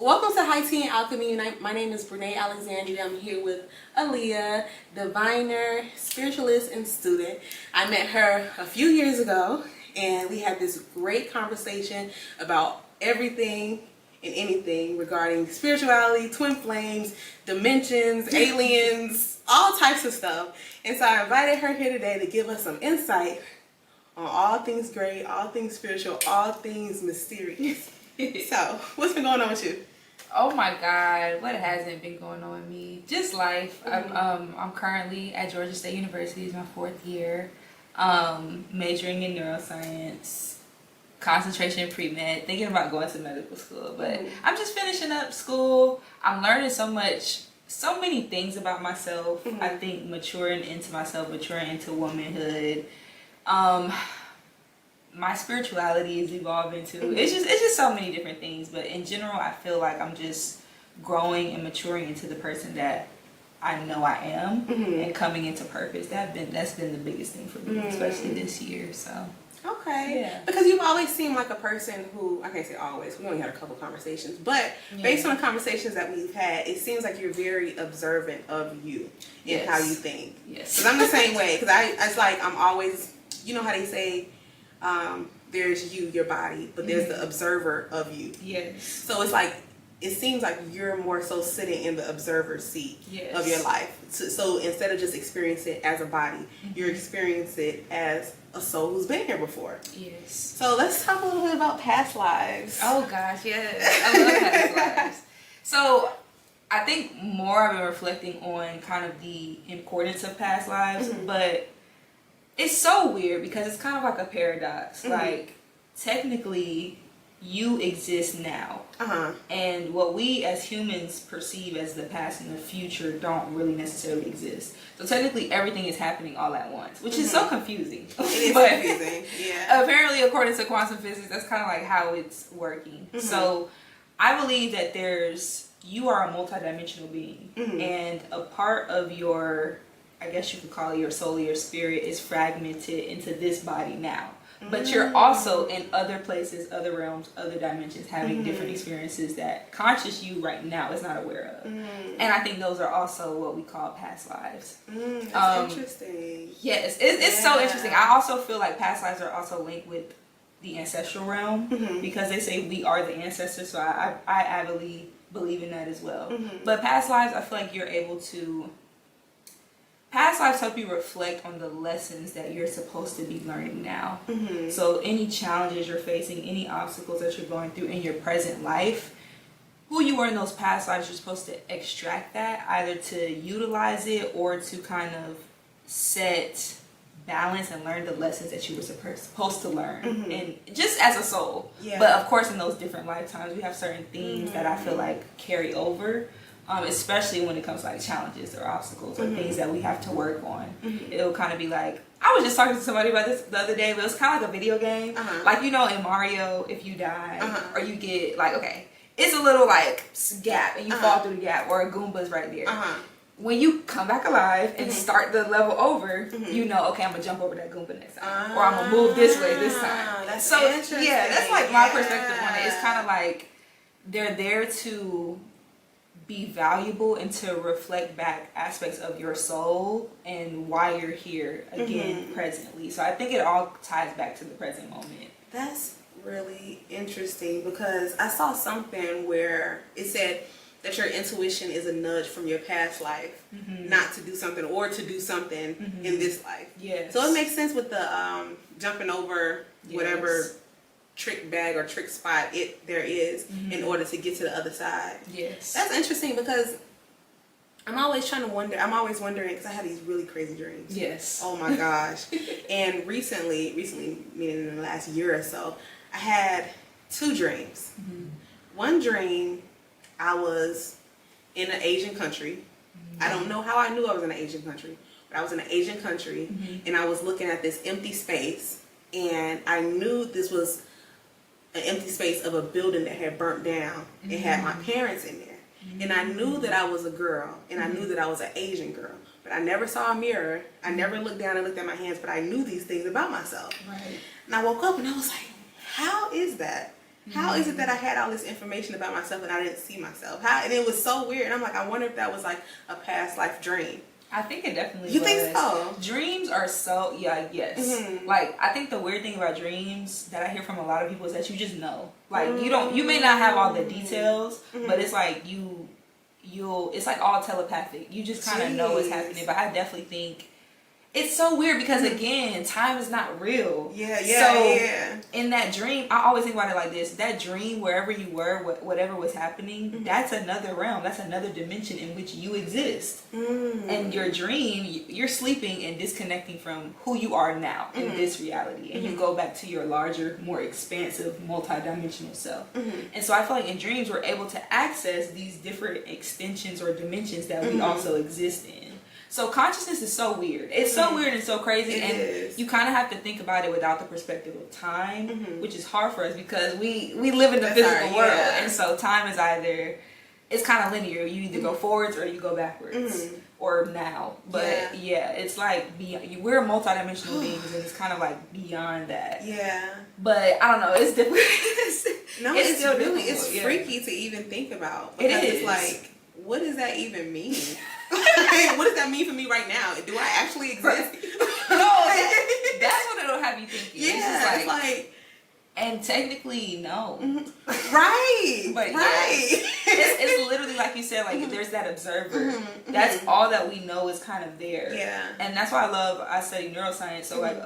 Welcome to Tea Alchemy. My name is Brenai Alexandria. I'm here with Aaliyah, diviner, spiritualist, and student. I met her a few years ago, and we had this great conversation about everything and anything regarding spirituality, twin flames, dimensions, aliens, all types of stuff. And so I invited her here today to give us some insight on all things great, all things spiritual, all things mysterious. So, what's been going on with you? Oh my God, what hasn't been going on with me? Just life. I'm currently at Georgia State University. It's my 4th year, majoring in neuroscience, concentration in pre-med, thinking about going to medical school. But I'm just finishing up school. I'm learning so many things about myself. I think maturing into myself, maturing into womanhood. My spirituality is evolving too. It's just so many different things, but in general I feel like I'm just growing and maturing into the person that I know I am, and coming into purpose. That's been the biggest thing for me, especially this year. So okay, yeah. Because you've always seemed like a person who, I can't say always, we only had a couple conversations, but based on the conversations that we've had, it seems like you're very observant of you and how you think. Yes, because I'm the same way. Because it's like I'm always, you know how they say, there's you, your body, but there's the observer of you. Yes. So it's like, it seems like you're more so sitting in the observer seat of your life. So instead of just experiencing it as a body, you're experiencing it as a soul who's been here before. Yes. So let's talk a little bit about past lives. Oh gosh, yes. I love past lives. So I think more I've been reflecting on kind of the importance of past lives, but it's so weird because it's kind of like a paradox. Like, technically, you exist now. And what we as humans perceive as the past and the future don't really necessarily exist. So technically, everything is happening all at once, which is so confusing. It is confusing, yeah. Apparently, according to quantum physics, that's kind of like how it's working. So I believe that you are a multidimensional being. And a part of your, I guess you could call it your soul or your spirit, is fragmented into this body now. But you're also in other places, other realms, other dimensions, having different experiences that conscious you right now is not aware of. And I think those are also what we call past lives. That's interesting. Yes, it's so interesting. I also feel like past lives are also linked with the ancestral realm, because they say we are the ancestors, so I avidly believe in that as well. But past lives, I feel like you're able to... Past lives help you reflect on the lessons that you're supposed to be learning now. So any challenges you're facing, any obstacles that you're going through in your present life, who you were in those past lives, you're supposed to extract that, either to utilize it or to kind of set balance and learn the lessons that you were supposed to learn, and just as a soul. But of course, in those different lifetimes, we have certain things that I feel like carry over. Especially when it comes to like challenges or obstacles or things that we have to work on. It'll kind of be like, I was just talking to somebody about this the other day, but it's kind of like a video game. Like, you know, in Mario, if you die or you get like, okay, it's a little like gap and you fall through the gap, or a Goomba's right there. When you come back alive and start the level over, you know, okay, I'm gonna jump over that Goomba next time, or I'm gonna move this way this time. That's so interesting. Yeah, that's like my perspective on it. It's kind of like they're there to be valuable and to reflect back aspects of your soul and why you're here again presently. So I think it all ties back to the present moment. That's really interesting, because I saw something where it said that your intuition is a nudge from your past life, not to do something or to do something in this life. So it makes sense with the jumping over whatever trick bag or trick spot there is in order to get to the other side. That's interesting, because I'm always wondering, because I have these really crazy dreams. Oh my gosh. And recently, meaning in the last year or so, I had 2 dreams. One dream, I was in an Asian country. I don't know how I knew I was in an Asian country, but I was in an Asian country, and I was looking at this empty space, and I knew this was an empty space of a building that had burnt down. It had my parents in there. And I knew that I was a girl, and I knew that I was an Asian girl. But I never saw a mirror. I never looked down and looked at my hands, but I knew these things about myself. And I woke up and I was like, how is that? How is it that I had all this information about myself and I didn't see myself? How? And it was so weird. And I'm like, I wonder if that was like a past life dream. I think it definitely You was. think so? Dreams are so, yes. Like, I think the weird thing about dreams that I hear from a lot of people is that you just know. Like, you may not have all the details, but it's like it's like all telepathic. You just kind of know what's happening. But I definitely think it's so weird because again, time is not real. So in that dream, I always think about it like this: that dream, wherever you were, whatever was happening, that's another realm. That's another dimension in which you exist. And your dream, you're sleeping and disconnecting from who you are now in this reality, and you go back to your larger, more expansive, multidimensional self. And so I feel like in dreams, we're able to access these different extensions or dimensions that we also exist in. So consciousness is so weird. It's so weird and so crazy. You kind of have to think about it without the perspective of time, which is hard for us because we live in the physical world. And so time is it's kind of linear. You either go forwards or you go backwards or now. But it's like we're multidimensional beings and it's kind of like beyond that. But I don't know. It's different. It's really, it's freaky to even think about. Because it's like, what does that even mean? What does that mean for me right now? Do I actually exist? That's what it'll have you thinking. It's like, and technically, no. Right. But it's literally like you said, like there's that observer. That's all that we know is kind of there. And that's why I study neuroscience. So like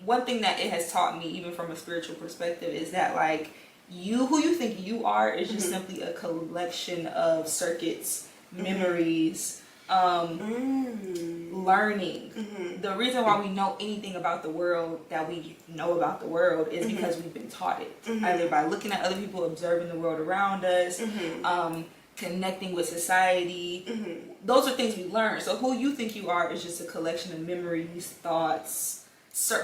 one thing that it has taught me, even from a spiritual perspective, is that like who you think you are is just simply a collection of circuits, memories, learning. The reason why we know anything about the world that we know about the world is because we've been taught it, either by looking at other people, observing the world around us, connecting with society. Those are things we learn. So who you think you are is just a collection of memories, thoughts,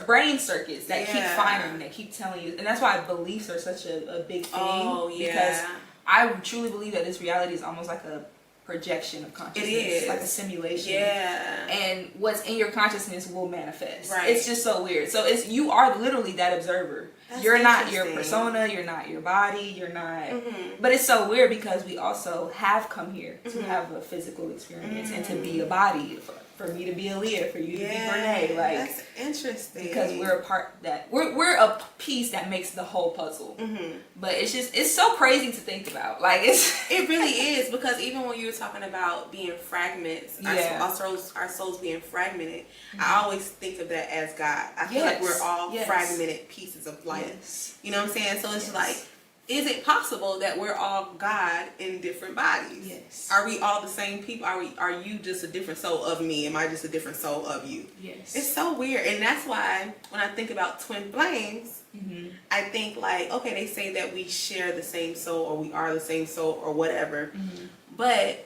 brain circuits that keep firing, that keep telling you. And that's why beliefs are such a big thing, because I truly believe that this reality is almost like a projection of consciousness. It is like a simulation. And what's in your consciousness will manifest. It's just so weird. So you are literally that observer. You're not your persona, you're not your body, you're not. But it's so weird because we also have come here to have a physical experience and to be a body. For me to be Aaliyah, for you to be Brenai, like that's interesting. Because we're a part we're a piece that makes the whole puzzle. But it's so crazy to think about. Like it really is, because even when you were talking about being fragments, our souls being fragmented, I always think of that as God. I feel like we're all fragmented pieces of light. You know what I'm saying? So it's like, is it possible that we're all God in different bodies? Are we all the same people? Are you just a different soul of me? Am I just a different soul of you? It's so weird. And that's why when I think about twin flames, I think like, okay, they say that we share the same soul, or we are the same soul, or whatever. But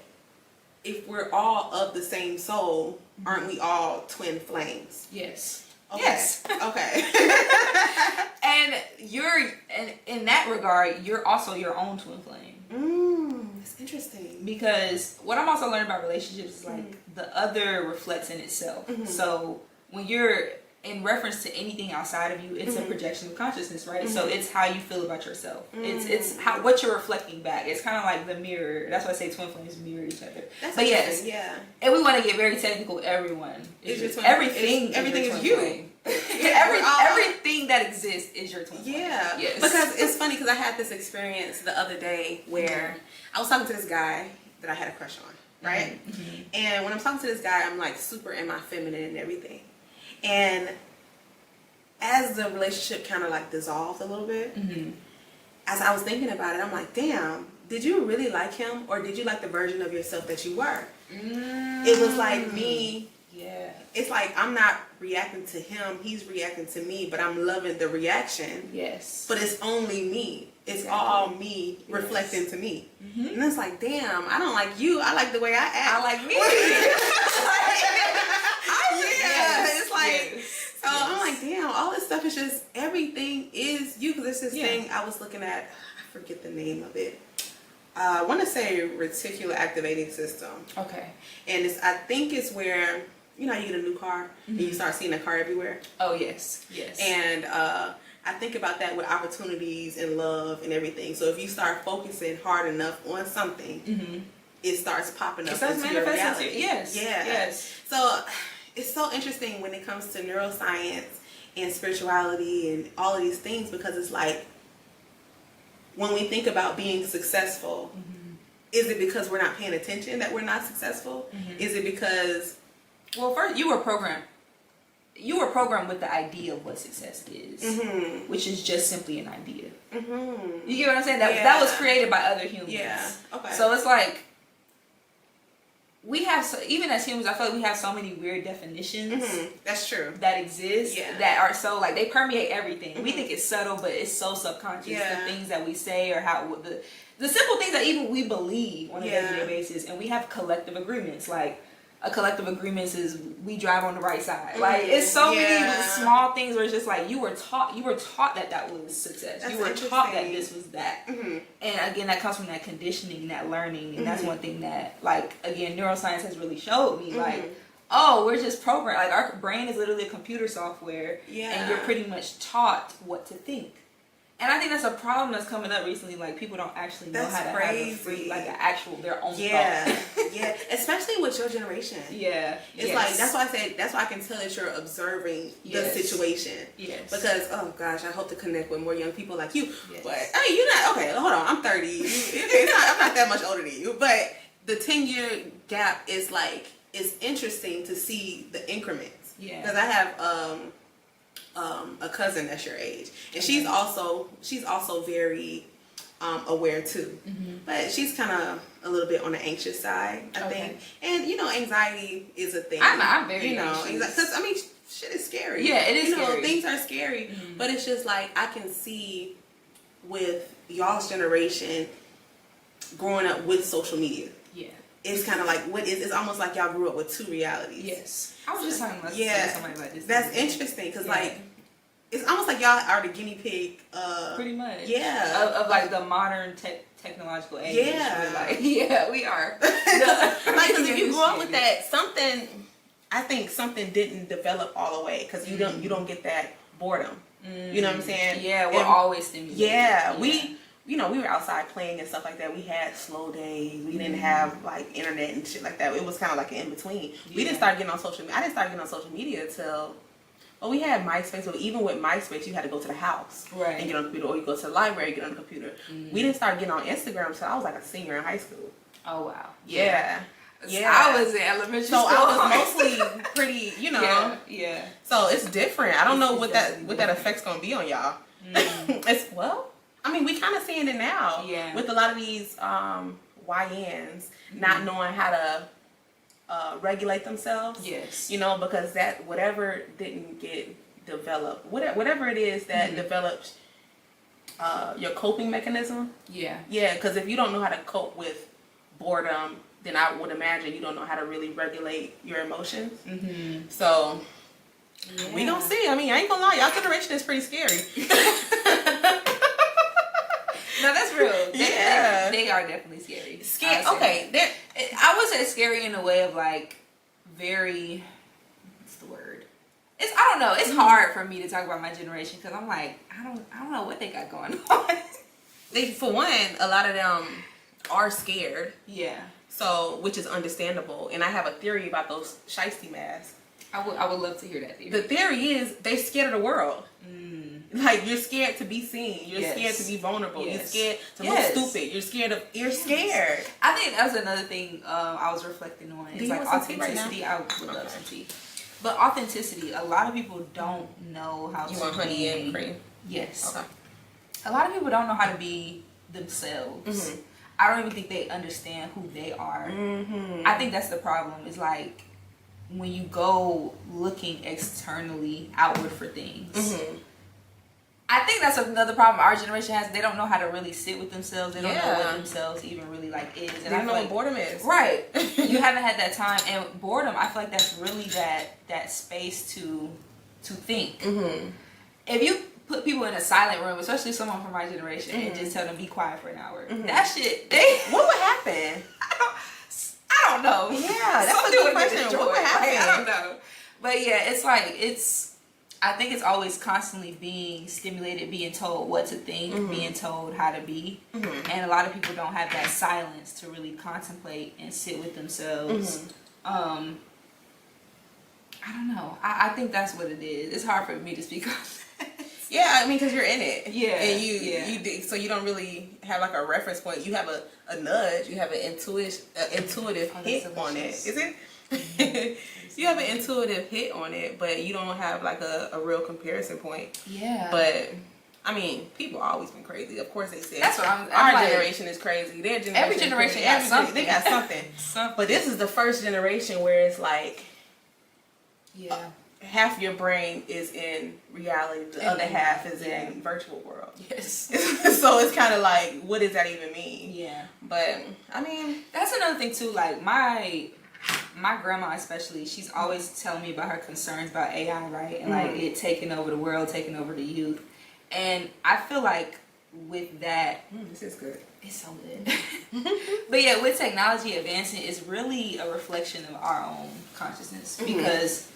if we're all of the same soul, aren't we all twin flames? Okay. And in that regard, you're also your own twin flame. That's interesting. Because what I'm also learning about relationships is like the other reflects in itself. So when you're in reference to anything outside of you, it's a projection of consciousness, right? So it's how you feel about yourself. It's what you're reflecting back. It's kind of like the mirror. That's why I say twin flames mirror each other. But and we want to get very technical. Everything is you. Everything that exists is your twin flame. Because it's funny, because I had this experience the other day where I was talking to this guy that I had a crush on, right? And when I'm talking to this guy, I'm like super in my feminine and everything. And as the relationship kind of like dissolved a little bit, as I was thinking about it, I'm like, damn, did you really like him, or did you like the version of yourself that you were? It was like me. It's like I'm not reacting to him, he's reacting to me, but I'm loving the reaction. But it's only me. It's all me reflecting to me. And it's like, damn, I don't like you. I like the way I act. I like me. It's like, so I'm like, damn, all this stuff is just, everything is you. Because there's this thing I was looking at, I forget the name of it. I want to say reticular activating system. And I think it's where, you know, you get a new car and you start seeing a car everywhere. Oh, yes. And I think about that with opportunities and love and everything. So if you start focusing hard enough on something, it starts popping up into your reality. Yes. Yeah. Yes. So it's so interesting when it comes to neuroscience and spirituality and all of these things, because it's like, when we think about being successful, is it because we're not paying attention that we're not successful? Is it because... Well, first, you were programmed with the idea of what success is, which is just simply an idea. You get what I'm saying? That was created by other humans. Yeah. Okay. So it's like, we have, even as humans, I feel like we have so many weird definitions. That's true. That exist, that are so, like, they permeate everything. We think it's subtle, but it's so subconscious. The things that we say, or how the simple things that even we believe on a day-to-day basis, and we have collective agreements. Like, a collective agreement is we drive on the right side. Like, it's so many small things where it's just like, you were taught that was success. That's you were taught that this was that. And again, that comes from that conditioning, that learning, and that's one thing that, like, again, neuroscience has really showed me. Like, oh, we're just programmed. Like, our brain is literally a computer software, and you're pretty much taught what to think. And I think that's a problem that's coming up recently. Like, people don't actually know how to have a free, like, their own thought. Especially with your generation. It's like, that's why I can tell that you're observing the situation. Because, oh gosh, I hope to connect with more young people like you. But, I mean, you're not, okay, hold on, I'm 30. I'm not that much older than you. But the 10-year gap is like, it's interesting to see the increments. Because I have, a cousin that's your age, and she's also very aware too, but she's kind of a little bit on the anxious side, I think. And anxiety is a thing. I'm very anxious, because I mean, shit is scary. It is scary. Things are scary, but it's just like, I can see with y'all's generation growing up with social media. It's kind of like, it's almost like y'all grew up with two realities. I was just talking about somebody about this. That's interesting, because like, it's almost like y'all are the guinea pig. Pretty much. Of like the modern technological age. We are. Like, because if you grew up with that, I think something didn't develop all the way, because you don't get that boredom. You know what I'm saying? We're always stimulated. We were outside playing and stuff like that. We had slow days. We didn't have like internet and shit like that. It was kind of like an in between. We didn't start getting on social media. I didn't start getting on social media till, we had MySpace, but even with MySpace, you had to go to the house and get on the computer, or you go to the library and get on the computer. We didn't start getting on Instagram until I was like a senior in high school. Oh wow. I was in elementary school. So I was mostly pretty, So it's different. I don't know what that effect's gonna be on y'all. I mean, we kind of seeing it now with a lot of these YNs not knowing how to regulate themselves. Because that whatever didn't get developed, whatever it is that develops your coping mechanism. Because if you don't know how to cope with boredom, then I would imagine you don't know how to really regulate your emotions. So we gonna see. I mean, I ain't gonna lie, y'all generation is pretty scary. No, that's real. They are definitely scary. Okay, I would say scary in a way of like very. What's the word? I don't know. It's hard for me to talk about my generation, because I'm like, I don't know what they got going on. For one, a lot of them are scared. So, which is understandable, and I have a theory about those shiesty masks. I would love to hear that theory. The theory is they're scared of the world. Like, you're scared to be seen. You're scared to be vulnerable. You're scared to look stupid. You're scared. I think that was another thing I was reflecting on. It's like authenticity. I would love some tea. But authenticity, a lot of people don't know how to. You want honey and cream? Yes. Okay. A lot of people don't know how to be themselves. I don't even think they understand who they are. I think that's the problem. Is like, when you go looking externally outward for things. I think that's another problem our generation has. They don't know how to really sit with themselves. They don't know what themselves even really like is. And they don't know what boredom is. Right. You haven't had that time. And boredom, I feel like that's really that space to think. If you put people in a silent room, especially someone from my generation, and just tell them be quiet for an hour, that shit, what would happen? I don't know. Yeah, that's a good question. What would happen? I don't know. But yeah, it's like, I think it's always constantly being stimulated, being told what to think, being told how to be. And a lot of people don't have that silence to really contemplate and sit with themselves. I don't know. I think that's what it is. It's hard for me to speak on that. Yeah, I mean, because you're in it. Yeah. And so you don't really have like a reference point. You have a nudge. You have an intuitive hit on it. Is it? You have an intuitive hit on it, but you don't have like a real comparison point. Yeah. But I mean, people always been crazy. Of course they said. That's what I'm Our like, generation is crazy. Their generation. Every generation is crazy. got something. They got something. But this is the first generation where it's like, half your brain is in reality, the other half is in virtual world. Yes. So it's kind of like, what does that even mean? Yeah. But I mean, that's another thing too. Like my grandma especially, she's always telling me about her concerns about AI, right? And like it taking over the world, taking over the youth. And I feel like with that, this is good. It's so good. But yeah, with technology advancing, it's really a reflection of our own consciousness, because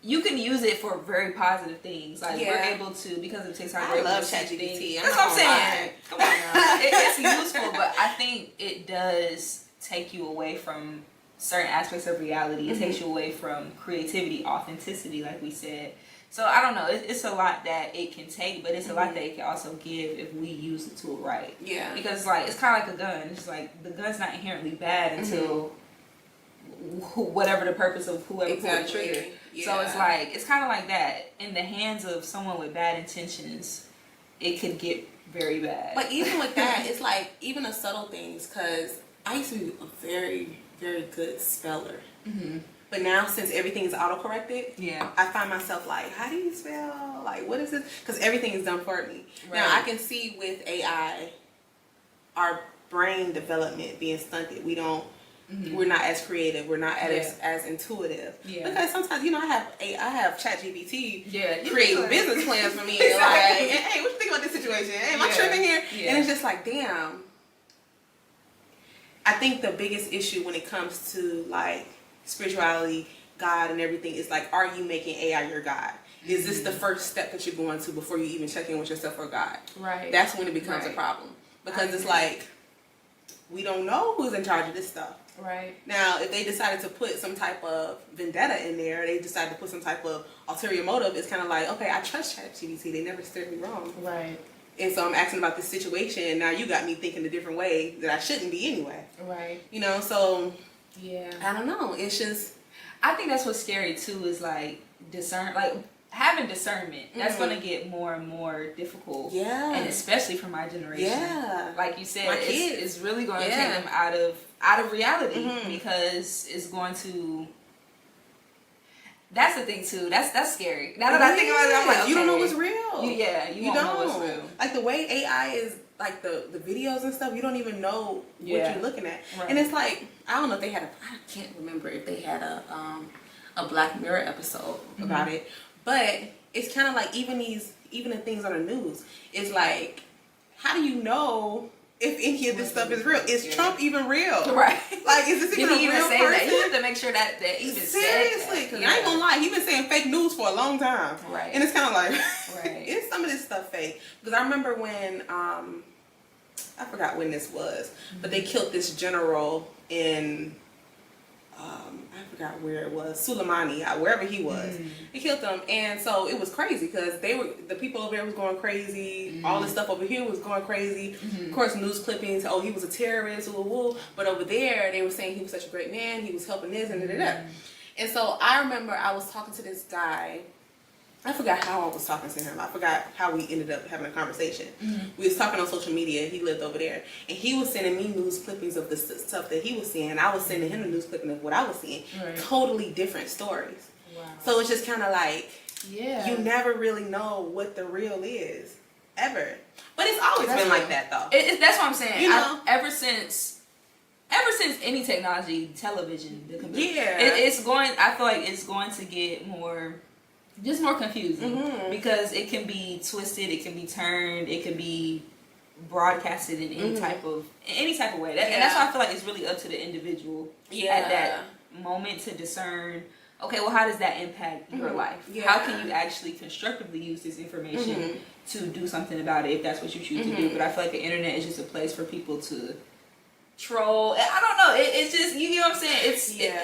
you can use it for very positive things. Like we're able to, because of TikTok, I love ChatGPT. That's what I'm saying. Come on now. It's useful, but I think it does take you away from certain aspects of reality. It takes you away from creativity, authenticity, like we said. So I don't know. It's a lot that it can take, but it's a lot that it can also give if we use the tool right. Yeah. Because like it's kind of like a gun. It's like the gun's not inherently bad until whatever the purpose of whoever pulled the trigger. Yeah. So it's like, it's kind of like that. In the hands of someone with bad intentions, it could get very bad. But even with that, it's like, even the subtle things, because I used to be a very, very good speller. But now, since everything is auto-corrected, I find myself like, how do you spell? Like, what is this? Because everything is done for me. Right. Now, I can see with AI, our brain development being stunted. We're not as creative. We're not as intuitive. Yeah. Because sometimes, I have ChatGPT creating business plans for me. And like, hey, what you think about this situation? Hey, am I tripping here? Yeah. And it's just like, damn. I think the biggest issue when it comes to like spirituality, God, and everything is like, are you making AI your God? Is this the first step that you're going to before you even check in with yourself or God? Right. That's when it becomes a problem, because it's like, we don't know who's in charge of this stuff. Right. Now, if they decided to put some type of vendetta in there, they decided to put some type of ulterior motive, it's kind of like, okay, I trust ChatGPT. They never steered me wrong. Right. And so I'm asking about this situation, and now you got me thinking a different way that I shouldn't be anyway. Right. So, yeah. I don't know. It's just, I think that's what's scary too, is like having discernment. That's going to get more and more difficult. Yeah. And especially for my generation. Yeah. Like you said, it's really going to take them out of reality, because it's going to. That's the thing too. That's scary. Now that I think about it, I'm like, okay. You don't know what's real. You don't know what's real. Like the way AI is, like the videos and stuff, you don't even know what you're looking at. Right. And it's like, I don't know if they had I can't remember if they had a Black Mirror episode about it, but it's kind of like even the things on the news, it's like, how do you know if any of this stuff is real? Is Trump even real? Right. Like, is this even a real person? That? You have to make sure that even seriously, because I ain't gonna lie, he's been saying fake news for a long time. Right. And it's kind of like, is some of this stuff fake? Because I remember when, I forgot when this was, but they killed this general in, I forgot where it was, Soleimani, wherever he was. They killed him, and so it was crazy because the people over there was going crazy. All this stuff over here was going crazy. Of course, news clippings. Oh, he was a terrorist. But over there, they were saying he was such a great man. He was helping this and da. And so I remember I was talking to this guy. I forgot how I was talking to him. I forgot how we ended up having a conversation. We was talking on social media. He lived over there. And he was sending me news clippings of the stuff that he was seeing. I was sending him the news clipping of what I was seeing. Right. Totally different stories. Wow. So it's just kind of like, you never really know what the real is. Ever. But it's always been like that, though. That's what I'm saying. Ever since any technology, television, the computer, I feel like it's going to get more confusing, because it can be twisted, it can be turned, it can be broadcasted in any type of way. And that's why I feel like it's really up to the individual at that moment to discern, okay, well, how does that impact your life? Yeah. How can you actually constructively use this information to do something about it if that's what you choose to do? But I feel like the internet is just a place for people to troll. I don't know. It's just, you know what I'm saying?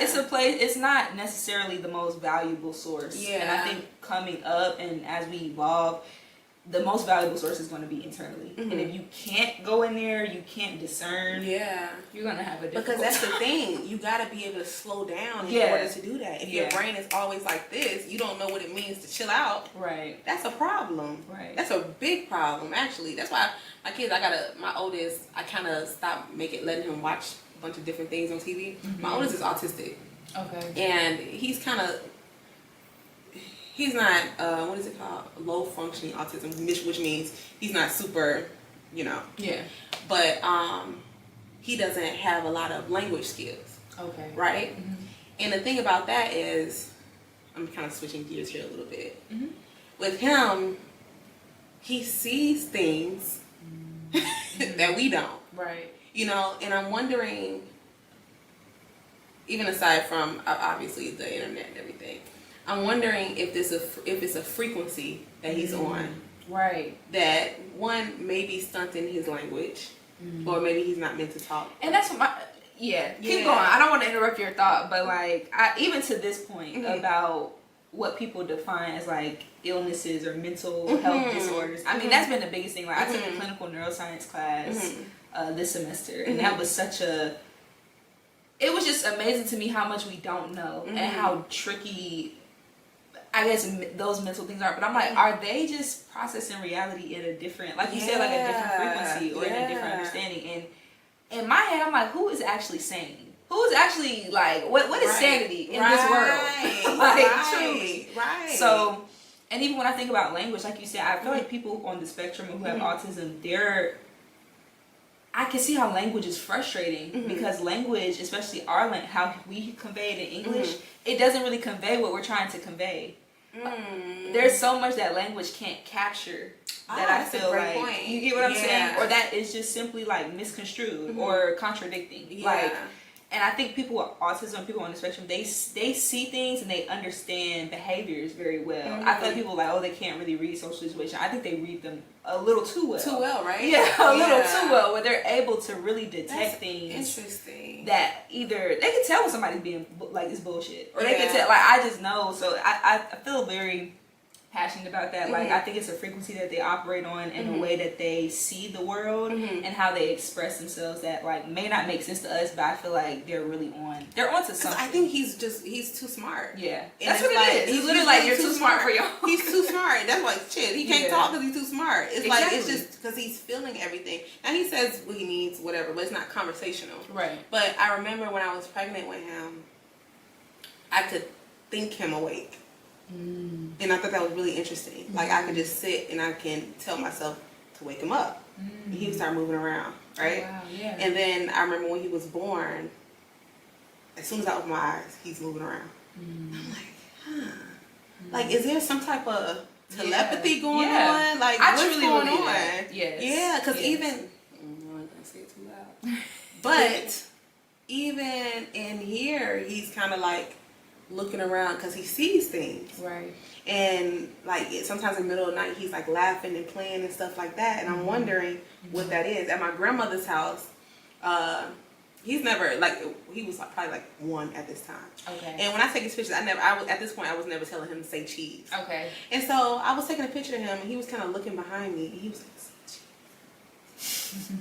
It's a place. It's not necessarily the most valuable source. Yeah. And I think coming up and as we evolve, the most valuable source is going to be internally. And if you can't go in there, you can't discern. Yeah. You're going to have a difficult Because that's the time. thing. You got to be able to slow down in order to do that. If your brain is always like this, you don't know what it means to chill out. Right. That's a problem. Right. That's a big problem, actually. That's why my kids, my oldest, I kind of stopped letting him watch a bunch of different things on TV. My oldest is autistic. Okay. And he's not, what is it called? Low functioning autism, which means he's not super, Yeah. But he doesn't have a lot of language skills. Okay. Right? And the thing about that is, I'm kind of switching gears here a little bit. With him, he sees things that we don't. Right. And I'm wondering, even aside from obviously the internet and everything, I'm wondering if it's a frequency that he's on. Right. That one may be stunting his language, or maybe he's not meant to talk. And that's what keep going. I don't want to interrupt your thought, but like, even to this point about what people define as like illnesses or mental health disorders. I mean, that's been the biggest thing. Like, I took a clinical neuroscience class this semester, and that was it was just amazing to me how much we don't know and how tricky, I guess, those mental things are. But I'm like, are they just processing reality in a different, like you said, like a different frequency or in a different understanding? And in my head, I'm like, who is actually sane? Who is actually like, what is sanity in this world? Like, truly. Right. So, and even when I think about language, like you said, I feel like people on the spectrum who have autism, I can see how language is frustrating because language, especially how we convey it in English, it doesn't really convey what we're trying to convey. There's so much that language can't capture that I feel like point. You get what I'm saying, or that is just simply like misconstrued or contradicting. Like, and I think people with autism, people on the spectrum, they see things and they understand behaviors very well. I feel like people are like, oh, they can't really read social situations. I think they read them a little too well. Too well, right? Yeah, a little too well, where they're able to really detect things. Interesting. That either they can tell when somebody's being like, it's bullshit, or they can tell, like, I just know. So I feel very passionate about that. Like, I think it's a frequency that they operate on and a way that they see the world and how they express themselves that like may not make sense to us, but I feel like they're onto something. I think he's too smart. Yeah, and that's what it is. He's literally like, you're too smart for y'all. He's too smart. That's why shit. He can't talk because he's too smart. It's like, it's just because he's feeling everything. And he says what he needs, whatever, but it's not conversational. Right. But I remember when I was pregnant with him, I could think him awake. And I thought that was really interesting. Like, I could just sit and I can tell myself to wake him up. And he would start moving around, right? Wow, yeah. And then I remember when he was born, as soon as I opened my eyes, he's moving around. I'm like, like, is there some type of telepathy going on? Like, what's going on? Yes. Yeah, because even, I'm not gonna say it too loud, but even in here, he's kind of like looking around because he sees things. Right. And like sometimes in the middle of the night, he's like laughing and playing and stuff like that. And I'm wondering what that is. At my grandmother's house, he's never, like, he was like, probably like 1 at this time. Okay. And when I take his pictures, at this point, I was never telling him to say cheese. Okay. And so I was taking a picture of him and he was kind of looking behind me and he was like,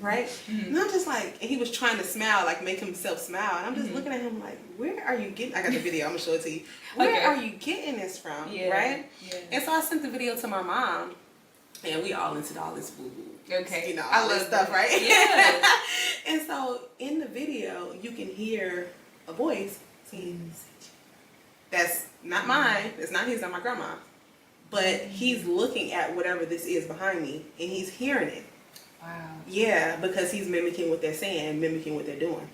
right? And I'm just like, and he was trying to smile, like make himself smile. And I'm just looking at him like, where are you getting, I got the video, I'm gonna show it to you. Where are you getting this from? Right? Yeah. And so I sent the video to my mom, and we all into all this boo-boo. Okay. You know, all this stuff, right? Yeah. And so in the video, you can hear a voice saying, that's not mine, it's not his, not my grandma. But he's looking at whatever this is behind me, and he's hearing it. Wow. Yeah, because he's mimicking what they're saying and mimicking what they're doing.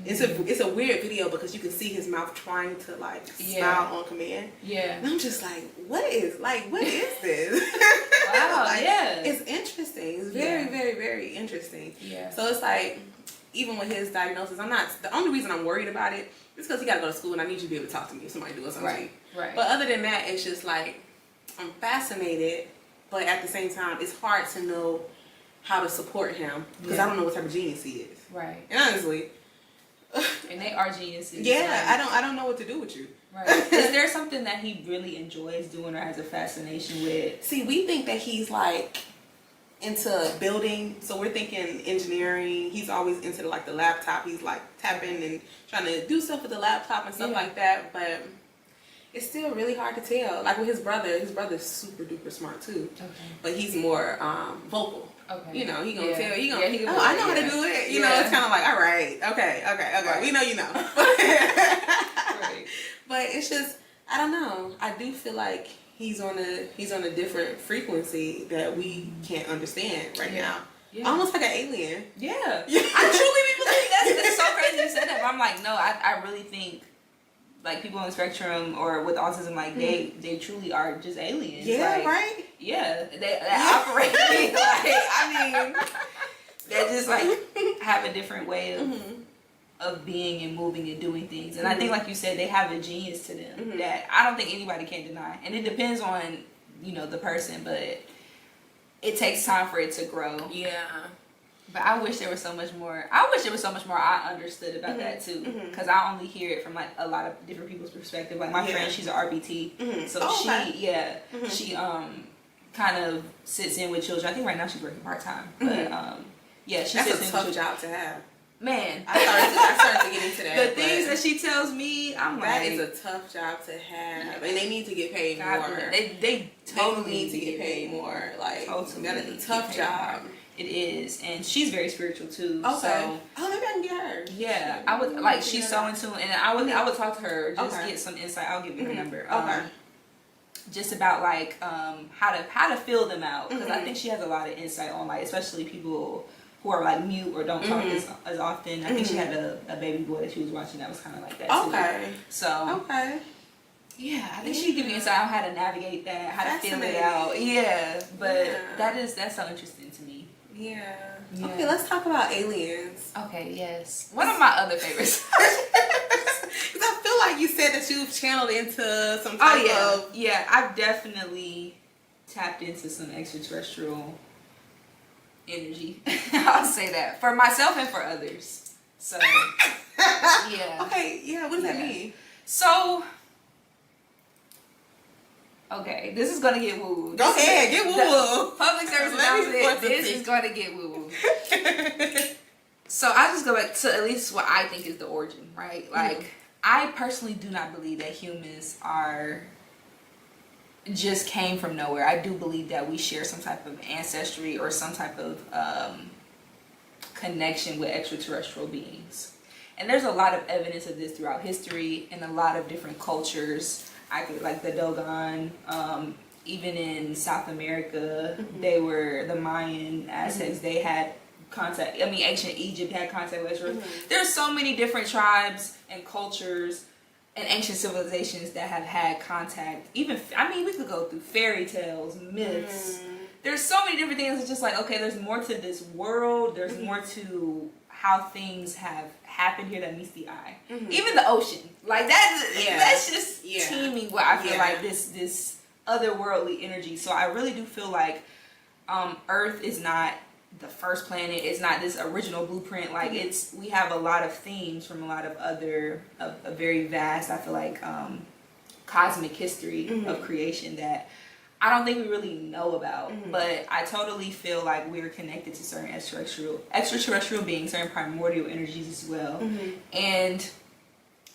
It's a weird video because you can see his mouth trying to like smile on command. Yeah. And I'm just like, what is this? Wow. Like, it's interesting. It's very, very, very interesting. Yeah. So it's like, even with his diagnosis, the only reason I'm worried about it is because he got to go to school and I need you to be able to talk to me if somebody doing something to you. Right. But other than that, it's just like, I'm fascinated, but at the same time, it's hard to know how to support him because I don't know what type of genius he is. Right. And honestly. And they are geniuses. Yeah, I don't know what to do with you. Right. Is there something that he really enjoys doing or has a fascination with? See, we think that he's like into building, so we're thinking engineering. He's always into like the laptop. He's like tapping and trying to do stuff with the laptop and stuff like that. But it's still really hard to tell. Like with his brother's super duper smart too. Okay. But he's more vocal. Okay. You know, he gonna tell you. I know how to do it. You know, it's kind of like, all right, okay. Right. We know you know. Right. But it's just, I don't know. I do feel like he's on a different frequency that we can't understand right now. Yeah. Almost like an alien. Yeah. I truly believe that's so crazy you said that. But I'm like, no, I really think like people on the spectrum or with autism, like they truly are just aliens. Yeah, like, right? Yeah. They operate like, I mean, they just like have a different way of being and moving and doing things. And I think, like you said, they have a genius to them that I don't think anybody can deny. And it depends on, you know, the person, but it takes time for it to grow. Yeah. But I wish there was so much more. I understood about that too, because I only hear it from like a lot of different people's perspective. Like my friend, she's an RBT, so she kind of sits in with children. I think right now she's working part time, but she that's sits in a tough job to have. Man, I started to get into that. The things that she tells me, I'm that like, is a tough job to have, and they need to get paid more. They totally need to get paid more. Like that is a tough job. It is, and she's very spiritual too. Okay. So, maybe I can get her. Yeah, I would like. She's so in tune, and I would talk to her just get some insight. I'll give you her number. Okay. Just about like how to feel them out, because I think she has a lot of insight on like especially people who are like mute or don't talk as often. I think she had a baby boy that she was watching that was kind of like that too. Okay. So. Okay. Yeah, I think she can give you insight on how to navigate that, how to feel it out. Yeah, but that's so interesting to me. Yeah. Okay, let's talk about aliens. Okay, yes. One of my other favorites. Because I feel like you said that you've channeled into some type of... Yeah, I've definitely tapped into some extraterrestrial energy. I'll say that. For myself and for others. So, yeah. Okay, yeah, what does that mean? So... Okay, this is gonna get woo-woo. Go ahead, get woo-woo. Public service announcement. This is gonna get woo-woo. So I just go back to at least what I think is the origin, right? Like, I personally do not believe that humans just came from nowhere. I do believe that we share some type of ancestry or some type of connection with extraterrestrial beings. And there's a lot of evidence of this throughout history in a lot of different cultures. I could like the Dogon, even in South America, they were the Mayan Aztecs. They had contact. I mean, ancient Egypt had contact with extraterrestrials. There's so many different tribes and cultures and ancient civilizations that have had contact. Even we could go through fairy tales, myths. There's so many different things. It's just like, okay, there's more to this world. There's more to how things have happened here that meets the eye. Even the ocean, like that's just teeming with I feel like this otherworldly energy. So I really do feel like Earth is not the first planet. It's not this original blueprint. Like we have a lot of themes from a lot of other a very vast, I feel like, cosmic history of creation that I don't think we really know about, but I totally feel like we're connected to certain extraterrestrial beings, certain primordial energies as well. And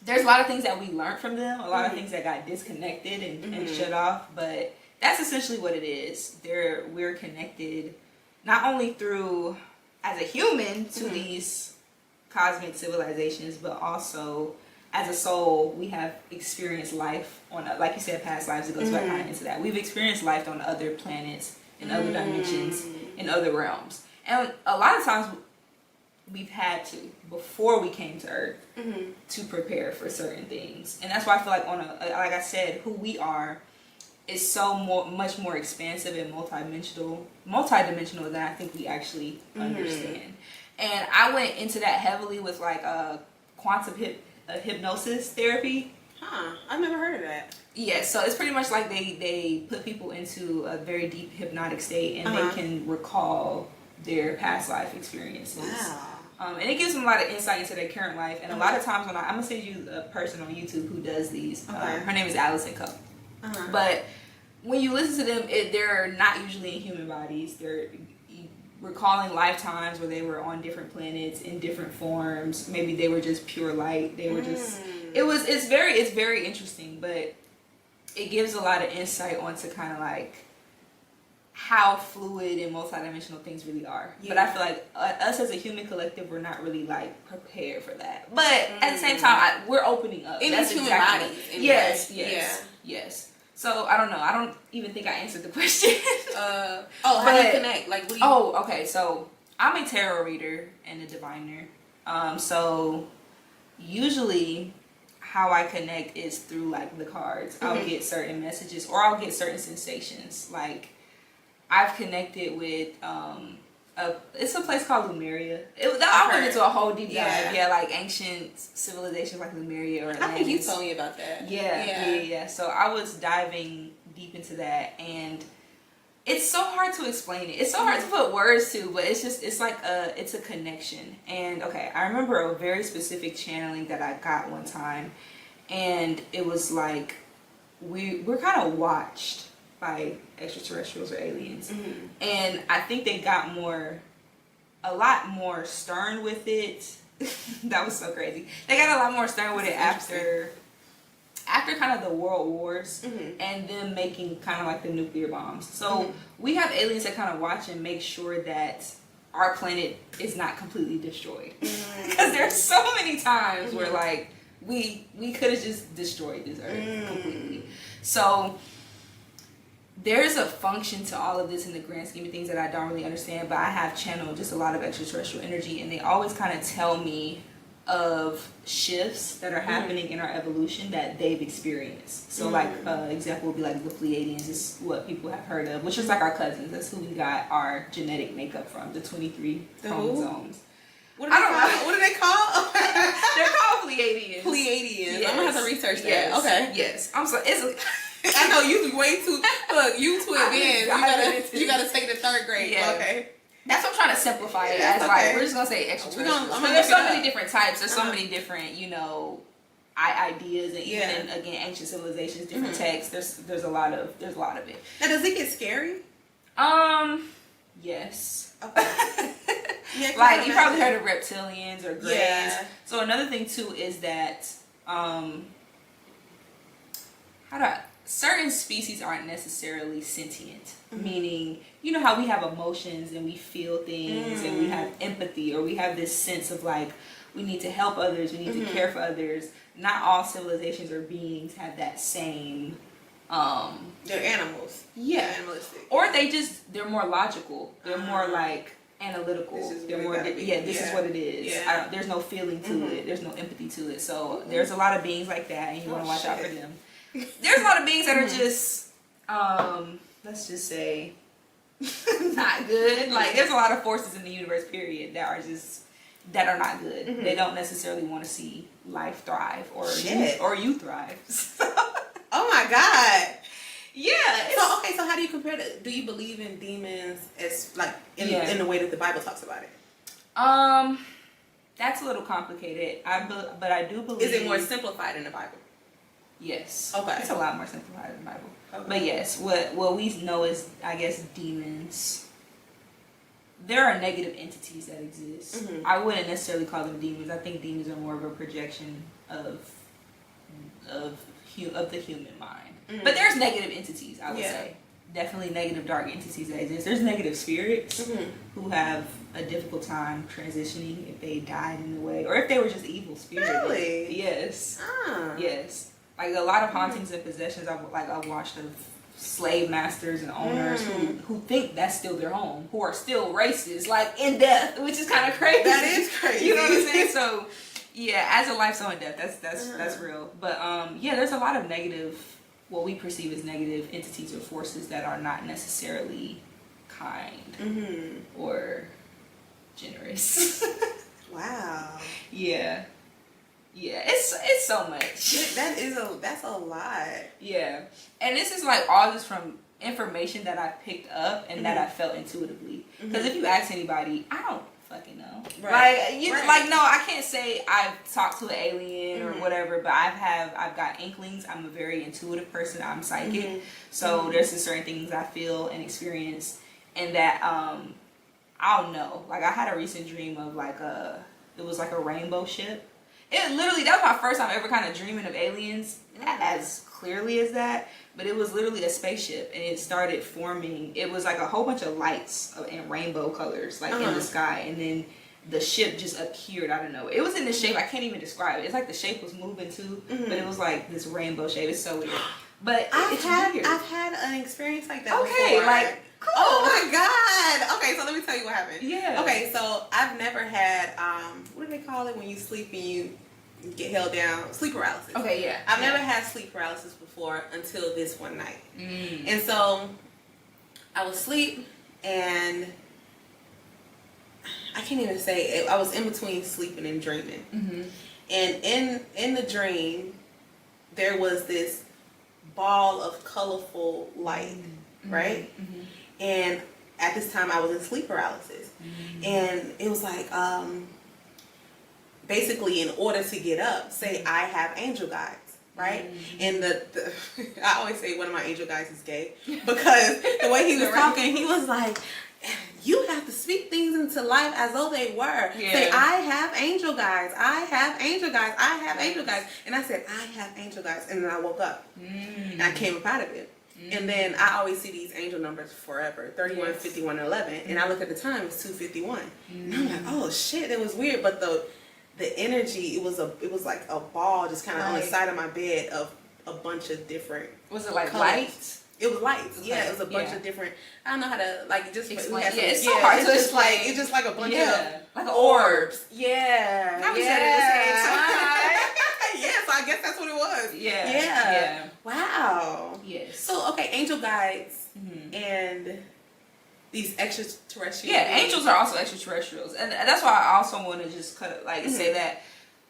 there's a lot of things that we learned from them, a lot of things that got disconnected and shut off, but that's essentially what it is. We're connected not only through, as a human, to these cosmic civilizations, but also as a soul, we have experienced life on, like you said, past lives. It goes back kind of into that. We've experienced life on other planets, in other dimensions, in other realms. And a lot of times we've had to, before we came to Earth, to prepare for certain things. And that's why I feel like like I said, who we are is so much more expansive and multidimensional than I think we actually understand. And I went into that heavily with like quantum hypnosis therapy. Huh. I've never heard of that. Yeah, so it's pretty much like they put people into a very deep hypnotic state, and they can recall their past life experiences. Wow. And it gives them a lot of insight into their current life. And a lot of times when I'm gonna send you a person on YouTube who does these. Her name is Allison Coe. But when you listen to them, they're not usually in human bodies. They're recalling lifetimes where they were on different planets in different forms. Maybe they were just pure light. They were just. It's very interesting, but it gives a lot of insight onto kind of like how fluid and multidimensional things really are. Yeah. But I feel like us as a human collective, we're not really like prepared for that. But at the same time, we're opening up. In these human bodies. Yes. So I don't know. I don't even think I answered the question. How do you connect? Like, what do you? Oh, okay. So I'm a tarot reader and a diviner. So usually how I connect is through like the cards. I'll get certain messages, or I'll get certain sensations. Like I've connected with it's a place called Lemuria. I went into a whole deep dive. Yeah, like ancient civilizations like Lemuria or Atlantis. I think you told me about that. Yeah. So I was diving deep into that, and it's so hard to explain it. It's so hard to put words to, but it's like it's a connection. And okay, I remember a very specific channeling that I got one time, and it was like we're kind of watched by extraterrestrials or aliens. And I think they got a lot more stern with it. That was so crazy. They got a lot more stern with it after kind of the world wars and them making kind of like the nuclear bombs. So we have aliens that kind of watch and make sure that our planet is not completely destroyed. Because there's so many times where like we could have just destroyed this earth completely. So there's a function to all of this in the grand scheme of things that I don't really understand, but I have channeled just a lot of extraterrestrial energy, and they always kind of tell me of shifts that are happening in our evolution that they've experienced. So like example would be like the Pleiadians is what people have heard of, which is like our cousins. That's who we got our genetic makeup from, the 23 chromosomes. What are they called? They're called Pleiadians. Pleiadians. Yes. I'm gonna have to research that. Yes. Okay. Yes. I'm so I know you way too. Look, you too advanced. You gotta take the third grade. Yeah. Okay. That's what I'm trying to simplify it as. Like we're just gonna say extraterrestrials. There's so many different types. There's so many different, ideas, and even in, again, ancient civilizations, different texts. There's a lot of it. Now, does it get scary? Yes. Okay. Like you probably heard of reptilians or greys. Yeah. So another thing too is that certain species aren't necessarily sentient, meaning, you know how we have emotions and we feel things and we have empathy, or we have this sense of like, we need to help others, we need to care for others. Not all civilizations or beings have that same... They're animals. Yeah. They're animalistic. Or they're more logical. They're more like analytical. They're more, this is what it is. Yeah. There's no feeling to it. There's no empathy to it. So there's a lot of beings like that, and you want to watch out for them. There's a lot of beings that are just, let's just say, not good. Like, there's a lot of forces in the universe, period, that are not good. They don't necessarily want to see life thrive or you thrive. Oh my God. Yeah. So how do you compare that? Do you believe in demons as like in the way that the Bible talks about it? That's a little complicated. But I do believe. Is it more simplified in the Bible? Yes. Okay. It's a lot more simplified in the Bible. Okay. But yes, what we know is, I guess, demons. There are negative entities that exist. I wouldn't necessarily call them demons. I think demons are more of a projection of the human mind. But there's negative entities, I would say. Definitely negative dark entities that exist. There's negative spirits who have a difficult time transitioning if they died in the way, or if they were just evil spirits. Really? Yes. Yes. Like a lot of hauntings and possessions I've watched of slave masters and owners who think that's still their home, who are still racist, like in death, which is kind of crazy. That is crazy. You know what I'm saying? So yeah, as a life, so in death. That's real. But there's a lot of negative, what we perceive as negative entities or forces that are not necessarily kind or generous. Wow. Yeah. Yeah, it's so much. That's a lot. Yeah. And this is like all just from information that I picked up and that I felt intuitively. Because if you ask anybody, I don't fucking know. Right. Like no, I can't say I've talked to an alien or whatever, but I've got inklings. I'm a very intuitive person. I'm psychic. So there's just certain things I feel and experience, and that I'll know. Like I had a recent dream of it was like a rainbow ship. It literally, that was my first time ever kind of dreaming of aliens as clearly as that. But it was literally a spaceship, and it started forming. It was like a whole bunch of lights in rainbow colors, like in the sky, and then the ship just appeared out of nowhere. It was in the shape I can't even describe it. It's like the shape was moving too, but it was like this rainbow shape. It's so weird. But I've had an experience like that. Okay, before. like. Cool. Oh my god. Okay, so let me tell you what happened. Yeah. Okay, so I've never had what do they call it when you sleep and you get held down? Sleep paralysis. Okay, yeah. I've never had sleep paralysis before until this one night. And so I was asleep and I can't even say it. I was in between sleeping and dreaming. And in the dream there was this ball of colorful light, right? And at this time I was in sleep paralysis. And it was like, basically in order to get up, say I have angel guides, right? And the I always say one of my angel guides is gay, because the way he was talking, he was like, you have to speak things into life as though they were. Say, I have angel guides. I have angel guides. I have angel guides. And I said, I have angel guides. And then I woke up. And I came up out of it. And then I always see these angel numbers forever, 31, 51, and 11. And I look at the time, it's 2:51. And I'm like, oh shit, it was weird. But the energy, it was like a ball just kind of on the side of my bed of a bunch of different. Was it like colors. Lights? It was lights. Yeah, it was a bunch of different. I don't know how to just explain. It's so hard to explain. It's just like a bunch of like orbs. Yeah. I was at the same time. Yeah, so I guess that's what it was. Yeah. Wow. Yes. So okay, angel guides and these extraterrestrials. Yeah, angels are also extraterrestrials, and that's why I also want to just say that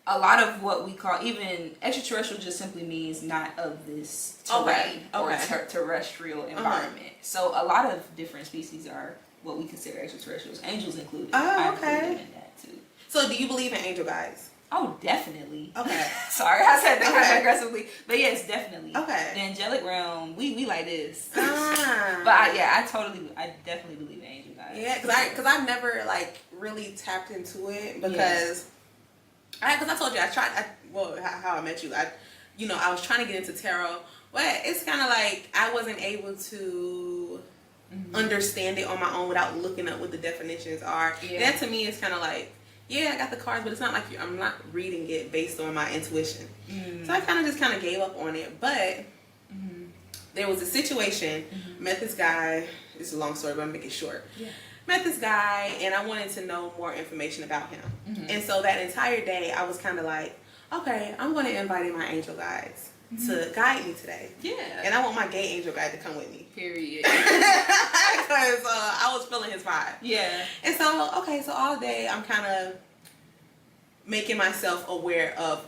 a lot of what we call even extraterrestrial just simply means not of this terrain or terrestrial environment. So a lot of different species are what we consider extraterrestrials, angels included. I include them in that too. So do you believe in angel guides? Oh, definitely. Okay. Sorry, I said that kind of aggressively, but yes, definitely. Okay. The angelic realm, we like this. But I definitely believe in angel guides. Yeah, because I've never like really tapped into it because I told you how I met you. I was trying to get into tarot, but it's kind of like I wasn't able to understand it on my own without looking up what the definitions are. Yeah. That to me is kind of like, yeah, I got the cards, but it's not like I'm not reading it based on my intuition. So I kind of gave up on it. But there was a situation. Met this guy. It's a long story, but I'm making it short. Yeah. Met this guy, and I wanted to know more information about him. And so that entire day, I was kind of like, okay, I'm going to invite in my angel guides to guide me today. Yeah. And I want my gay angel guide to come with me. Period. Because I was feeling his vibe. Yeah. And so, so all day, I'm kind of making myself aware of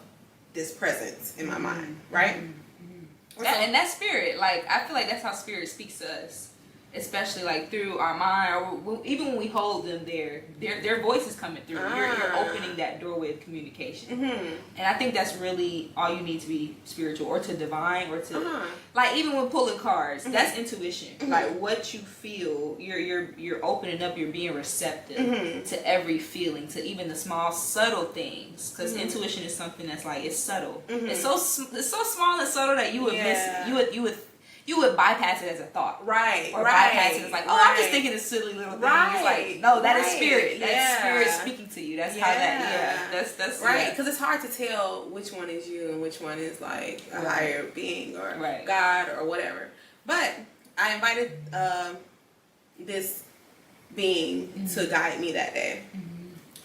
this presence in my mind, right? And that spirit, like, I feel like that's how spirit speaks to us. Especially like through our mind, or even when we hold them, their voice is coming through. You're opening that doorway of communication, and I think that's really all you need to be spiritual or to divine or to like even when pulling cards. That's intuition. Like what you feel, you're opening up. You're being receptive to every feeling, to even the small subtle things. Because intuition is something that's like it's subtle. It's so small and subtle that you would miss. You would bypass it as a thought. Right. Or bypass it as like, I'm just thinking a silly little thing. It's like, no, that is spirit. That's spirit speaking to you. That's how that's right. Because it's hard to tell which one is you and which one is like a higher being or God or whatever. But I invited this being to guide me that day.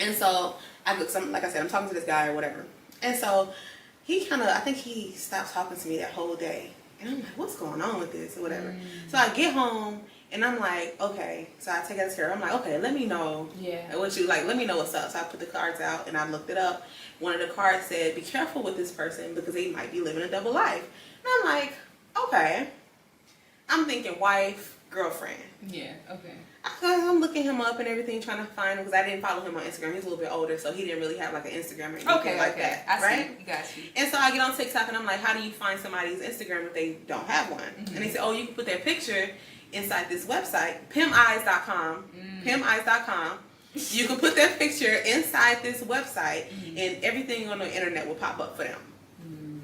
And so, like I said, I'm talking to this guy or whatever. And so, I think he stopped talking to me that whole day. And I'm like, what's going on with this or whatever? So I get home And I'm like, okay. So I take it as tarot. I'm like, okay, let me know. Yeah. What you like, let me know what's up. So I put the cards out and I looked it up. One of the cards said, be careful with this person because they might be living a double life. And I'm like, okay. I'm thinking wife, girlfriend. Yeah, okay. I'm looking him up and everything, trying to find him because I didn't follow him on Instagram. He's a little bit older, so he didn't really have like an Instagram or anything like that. I see. Got you. And so I get on TikTok and I'm like, how do you find somebody's Instagram if they don't have one? Mm-hmm. And they say, oh, you can put their picture inside this website, pimeyes.com. Pimeyes.com. You can put their picture inside this website, and everything on the internet will pop up for them.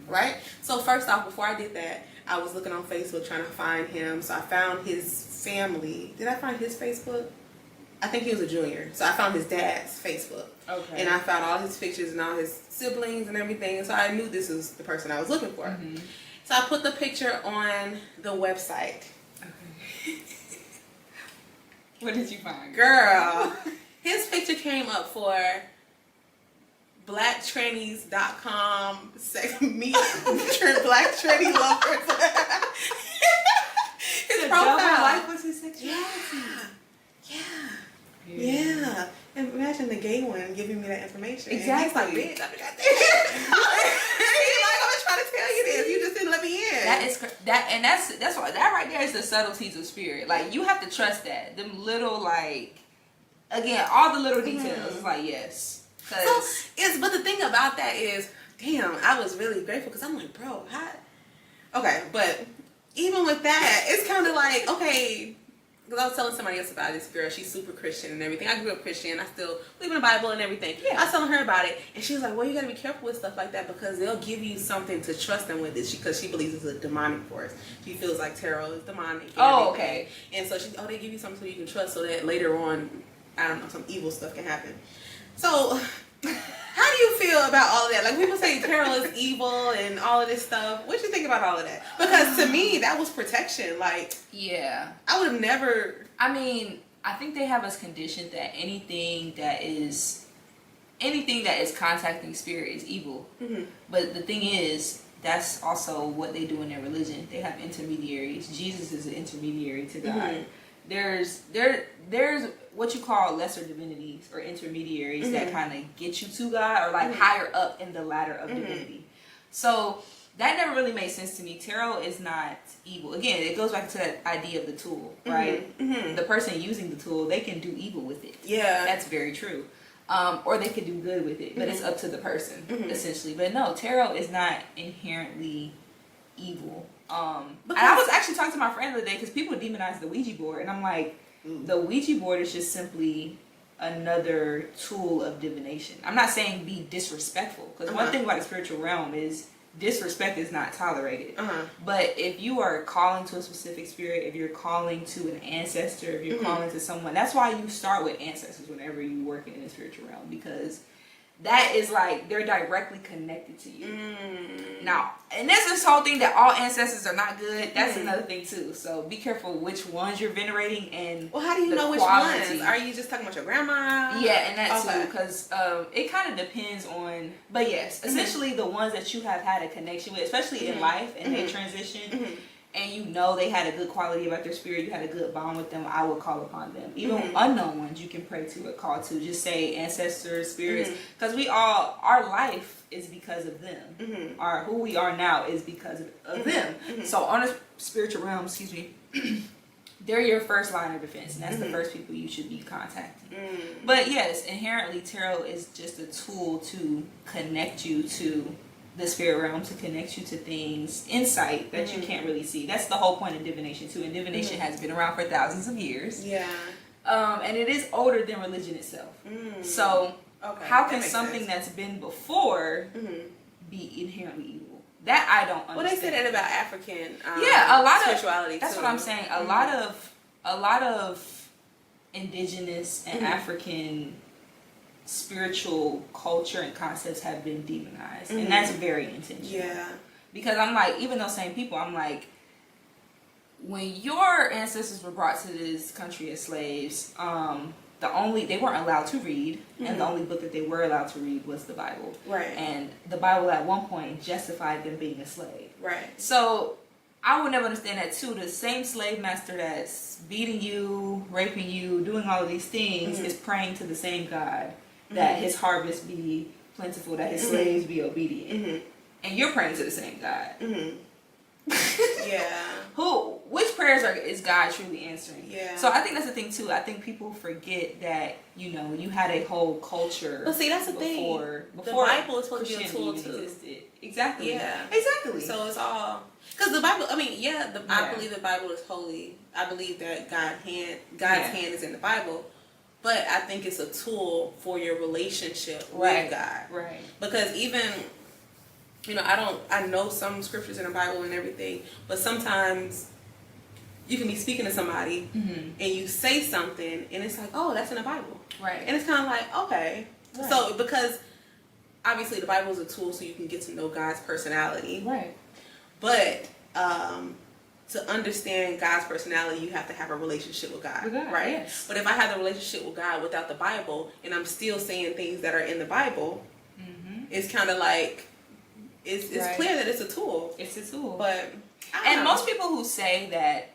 Right? So first off, before I did that, I was looking on Facebook trying to find him. So I found his family. Did I find his Facebook? I think he was a junior. So I found his dad's Facebook. Okay. And I found all his pictures and all his siblings and everything. So I knew this was the person I was looking for. So I put the picture on the website. Okay. What did you find? Girl, his picture came up for blacktrannies.com meet black tranny lovers. His profile life was his sexuality. Yeah. And imagine the gay one giving me that information. Exactly. And he's like, bitch, I got that. He's like, I'm trying to tell you this. You just didn't let me in. That's why that right there is the subtleties of spirit. Like, you have to trust that. Them little, like, again, all the little details. It's like, yes. But the thing about that is, damn, I was really grateful because I'm like, bro, how? Okay, but even with that, it's kind of like, okay, because I was telling somebody else about this girl. She's super Christian and everything. I grew up Christian. I still believe in the Bible and everything. Yeah. I was telling her about it, and she was like, well, you got to be careful with stuff like that because they'll give you something to trust them with it because she believes it's a demonic force. She feels like tarot is demonic. And oh, everything. okay. And so they give you something so you can trust so that later on, I don't know, some evil stuff can happen. So, how do you feel about all of that? Like, people say tarot is evil and all of this stuff. What do you think about all of that? Because to me, that was protection. Like, yeah, I would have never. I mean, I think they have us conditioned that anything that is contacting spirit is evil. But the thing is, that's also what they do in their religion. They have intermediaries. Jesus is an intermediary to God. There's what you call lesser divinities or intermediaries that kind of get you to God or like higher up in the ladder of divinity. So that never really made sense to me. Tarot is not evil. Again, it goes back to that idea of the tool, right? The person using the tool, they can do evil with it. Yeah. That's very true. Or they could do good with it, but it's up to the person, essentially. But no, tarot is not inherently evil. And I was actually talking to my friend the other day because people demonize the Ouija board, and I'm like, the Ouija board is just simply another tool of divination. I'm not saying be disrespectful, because one thing about the spiritual realm is disrespect is not tolerated. But if you are calling to a specific spirit, if you're calling to an ancestor, if you're calling to someone, that's why you start with ancestors whenever you work in the spiritual realm, because that is like they're directly connected to you. Now, and that's this whole thing that all ancestors are not good. That's another thing too. So be careful which ones you're venerating and well, how do you know which quality. ones? Are you just talking about your grandma? Yeah, and that too, because it kind of depends on. But yes, essentially the ones that you have had a connection with, especially in life, and they transition. And you know they had a good quality about their spirit, you had a good bond with them, I would call upon them. Even unknown ones you can pray to or call to. Just say ancestors, spirits. Because our life is because of them. Who we are now is because of them. So on a spiritual realm, they're your first line of defense. And that's the first people you should be contacting. But yes, inherently tarot is just a tool to connect you to the spirit realm, to connect you to things, insight that you can't really see. That's the whole point of divination too. And divination has been around for thousands of years. Yeah. And it is older than religion itself. So how can something that's been before be inherently evil? That I don't understand. Well, they say that about African a lot spirituality of, that's too. what I'm saying. A lot of indigenous and African spiritual culture and concepts have been demonized, and that's very intentional. Yeah, because I'm like, even those same people, I'm like, when your ancestors were brought to this country as slaves, they weren't allowed to read, and the only book that they were allowed to read was the Bible. Right. And the Bible at one point justified them being a slave. Right. So I would never understand that too. The same slave master that's beating you, raping you, doing all of these things is praying to the same God that his harvest be plentiful, that his slaves be obedient. And you're praying to the same God. Yeah. Which prayers is God truly answering? Yeah. So I think that's the thing too. I think people forget that, you know, you had a whole culture. But see, that's the thing. The Bible is supposed to be a tool too. Existed. Exactly. Yeah. Exactly. So it's all because the Bible. I mean, I believe the Bible is holy. I believe that God's hand is in the Bible. But I think it's a tool for your relationship with God. Right. Because even, you know, I know some scriptures in the Bible and everything, but sometimes you can be speaking to somebody and you say something and it's like, oh, that's in the Bible. Right. And it's kind of like, okay. Right. So, because obviously the Bible is a tool so you can get to know God's personality. Right. But, to understand God's personality, you have to have a relationship with God, right? Yes. But if I have a relationship with God without the Bible, and I'm still saying things that are in the Bible, it's kind of like it's clear that it's a tool. It's a tool. But most people who say that,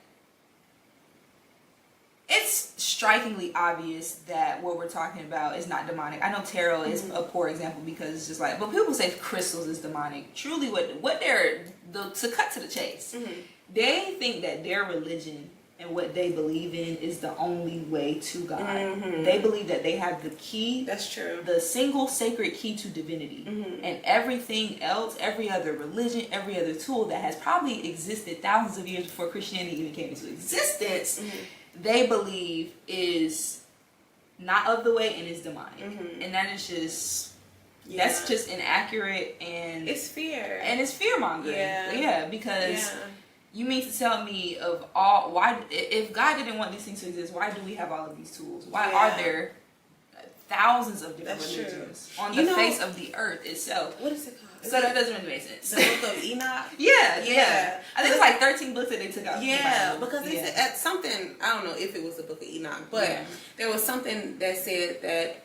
it's strikingly obvious that what we're talking about is not demonic. I know tarot is a poor example because it's just like, but people say crystals is demonic. Truly, what to cut to the chase, they think that their religion and what they believe in is the only way to God. They believe that they have the key. That's true. The single sacred key to divinity. And everything else, every other religion, every other tool that has probably existed thousands of years before Christianity even came into existence, they believe is not of the way and is demonic. And that is just, that's just inaccurate, and it's fear. And it's fear mongering. Yeah. Because you mean to tell me of all, why, if God didn't want these things to exist, why do we have all of these tools? Why are there thousands of different religions on the face of the earth itself? What is it called? So that doesn't really make sense. The Book of Enoch? Yeah. I think it's like 13 books that they took out. Yeah, because they said at something, I don't know if it was the Book of Enoch, but there was something that said that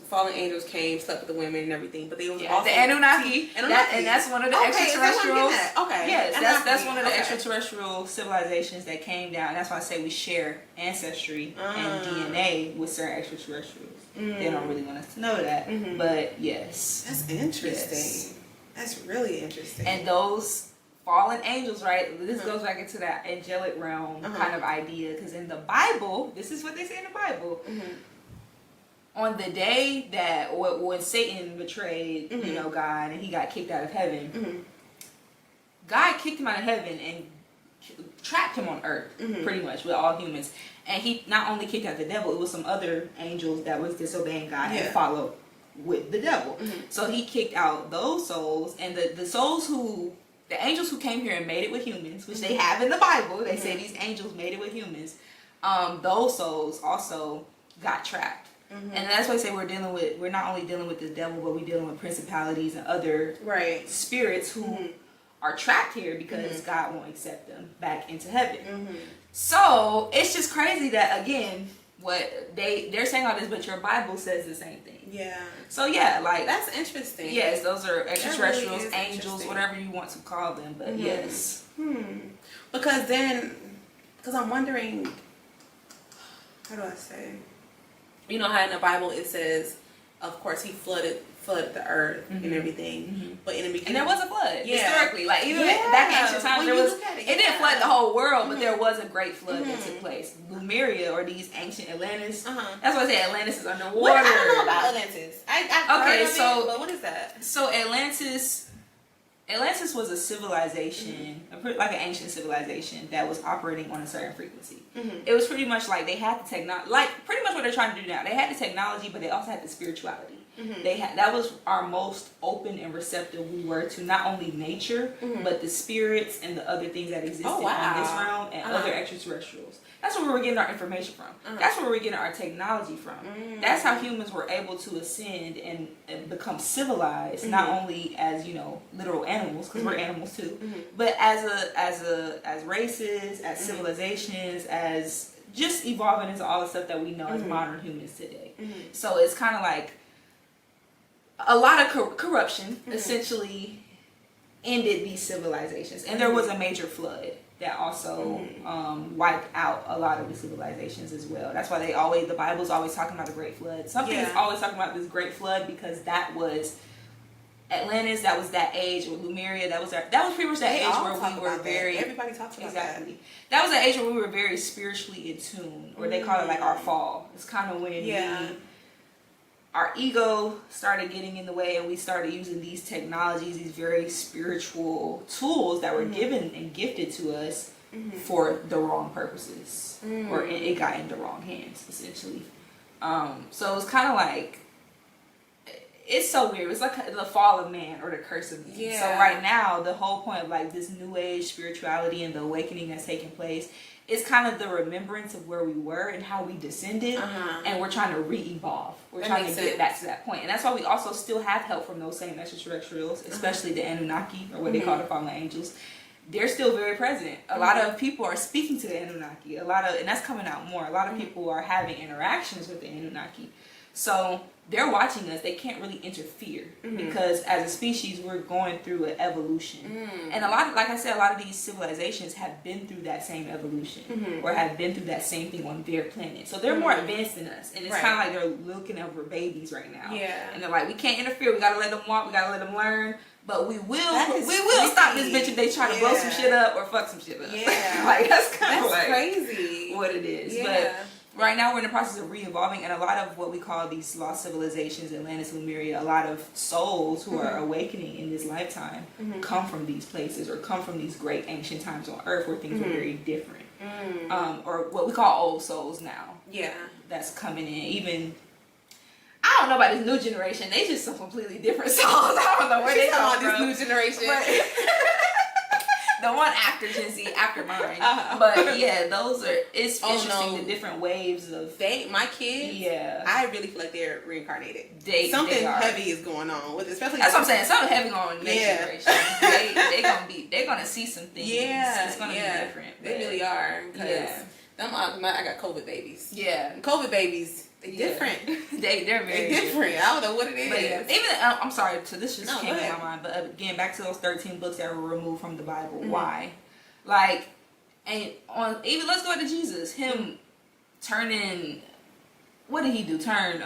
fallen angels came, slept with the women and everything, but they was also the Anunnaki. And that's one of the extraterrestrials. Okay. Yes, that's one of the extraterrestrial civilizations that came down. That's why I say we share ancestry and DNA with certain extraterrestrials. They don't really want us to know that, but yes. That's interesting. Yes. That's really interesting. And those fallen angels, right? This goes back into that angelic realm kind of idea, because in the Bible, this is what they say in the Bible. On the day that when Satan betrayed, you know, God, and he got kicked out of heaven, God kicked him out of heaven and trapped him on earth, pretty much, with all humans. And he not only kicked out the devil, it was some other angels that was disobeying God and followed with the devil. So he kicked out those souls, and the souls the angels who came here and made it with humans, which they have in the Bible, they say these angels made it with humans, those souls also got trapped. And that's why I say we're not only dealing with the devil, but we're dealing with principalities and other spirits who are trapped here because God won't accept them back into heaven. So it's just crazy that, again, what they're saying all this, but your Bible says the same thing. Yeah. So like that's interesting. Yes, those are extraterrestrials, really angels, whatever you want to call them. But yes. Because I'm wondering, how do I say? You know how in the Bible it says, of course, he flooded the earth and everything, but in the beginning, and there was a flood historically, like even back in ancient times, it didn't flood the whole world, but there was a great flood that took place. Lemuria, or these ancient Atlantis. That's why I say Atlantis is underwater. I don't know about Atlantis. I've heard of it, but what is that? So Atlantis was a civilization, like an ancient civilization that was operating on a certain frequency. It was pretty much like they had the technology, like pretty much what they're trying to do now. They had the technology, but they also had the spirituality. That was our most open and receptive we were to not only nature, but the spirits and the other things that existed in this realm and other extraterrestrials. That's where we were getting our information from. That's where we were getting our technology from. That's how humans were able to ascend and become civilized, not only as, you know, literal animals, because we're animals too, but as races, as civilizations, as just evolving into all the stuff that we know as modern humans today. So it's kind of like a lot of corruption essentially ended these civilizations. And there was a major flood that also wiped out a lot of the civilizations as well. That's why the Bible's always talking about the Great Flood. Something's always talking about this Great Flood, because that was Atlantis, that was that age, or Lemuria, that was pretty much that age where we were very... Everybody talks about that. That was the age where we were very spiritually in tune, or they call it like our fall. It's kind of when our ego started getting in the way, and we started using these technologies, these very spiritual tools that were given and gifted to us for the wrong purposes, or it got in the wrong hands, essentially. So it was kind of like, it's so weird. It's like the fall of man, or the curse of man. Yeah. So right now, the whole point of like this new age spirituality and the awakening that's taking place is kind of the remembrance of where we were and how we descended, and we're trying to re-evolve. We're trying to get back to that point. And that's why we also still have help from those same extraterrestrials, especially the Anunnaki, or what they call the fallen angels. They're still very present. A lot of people are speaking to the Anunnaki. And that's coming out more. A lot of people are having interactions with the Anunnaki. So they're watching us. They can't really interfere, because as a species, we're going through an evolution. And like I said, a lot of these civilizations have been through that same evolution, or have been through that same thing on their planet. So they're more advanced than us. And it's kind of like they're looking over babies right now. Yeah. And they're like, we can't interfere. We got to let them walk. We got to let them learn. But we will stop this bitch if they try to blow some shit up or fuck some shit up. Yeah. Like, that's kind of like crazy what it is. Yeah. But right now we're in the process of re-evolving, and a lot of what we call these lost civilizations, Atlantis, Lemuria, a lot of souls who are awakening in this lifetime come from these places, or come from these great ancient times on Earth where things were very different. Or what we call old souls now. Yeah. That's coming in. Even, I don't know about this new generation. They just some completely different souls. I don't know where they come from. This new generation. The one after Gen Z, after mine. But yeah, it's interesting, the different waves of... My kids, I really feel like they're reincarnated. Something heavy is going on with, especially... That's what I'm saying. Something heavy going on in next generation. They're gonna see some things. Yeah. It's gonna be different. They really are. Because I got COVID babies. Yeah. COVID babies, they're different. They're very different. I don't know what it is. But even I'm sorry, so this just came in my mind. But again, back to those 13 books that were removed from the Bible. Why? Like, and even let's go to Jesus. Him turning. What did he do? Turn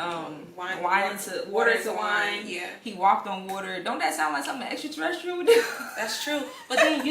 wine into water into wine. Yeah. He walked on water. Don't that sound like something extraterrestrial would do? That's true. But then,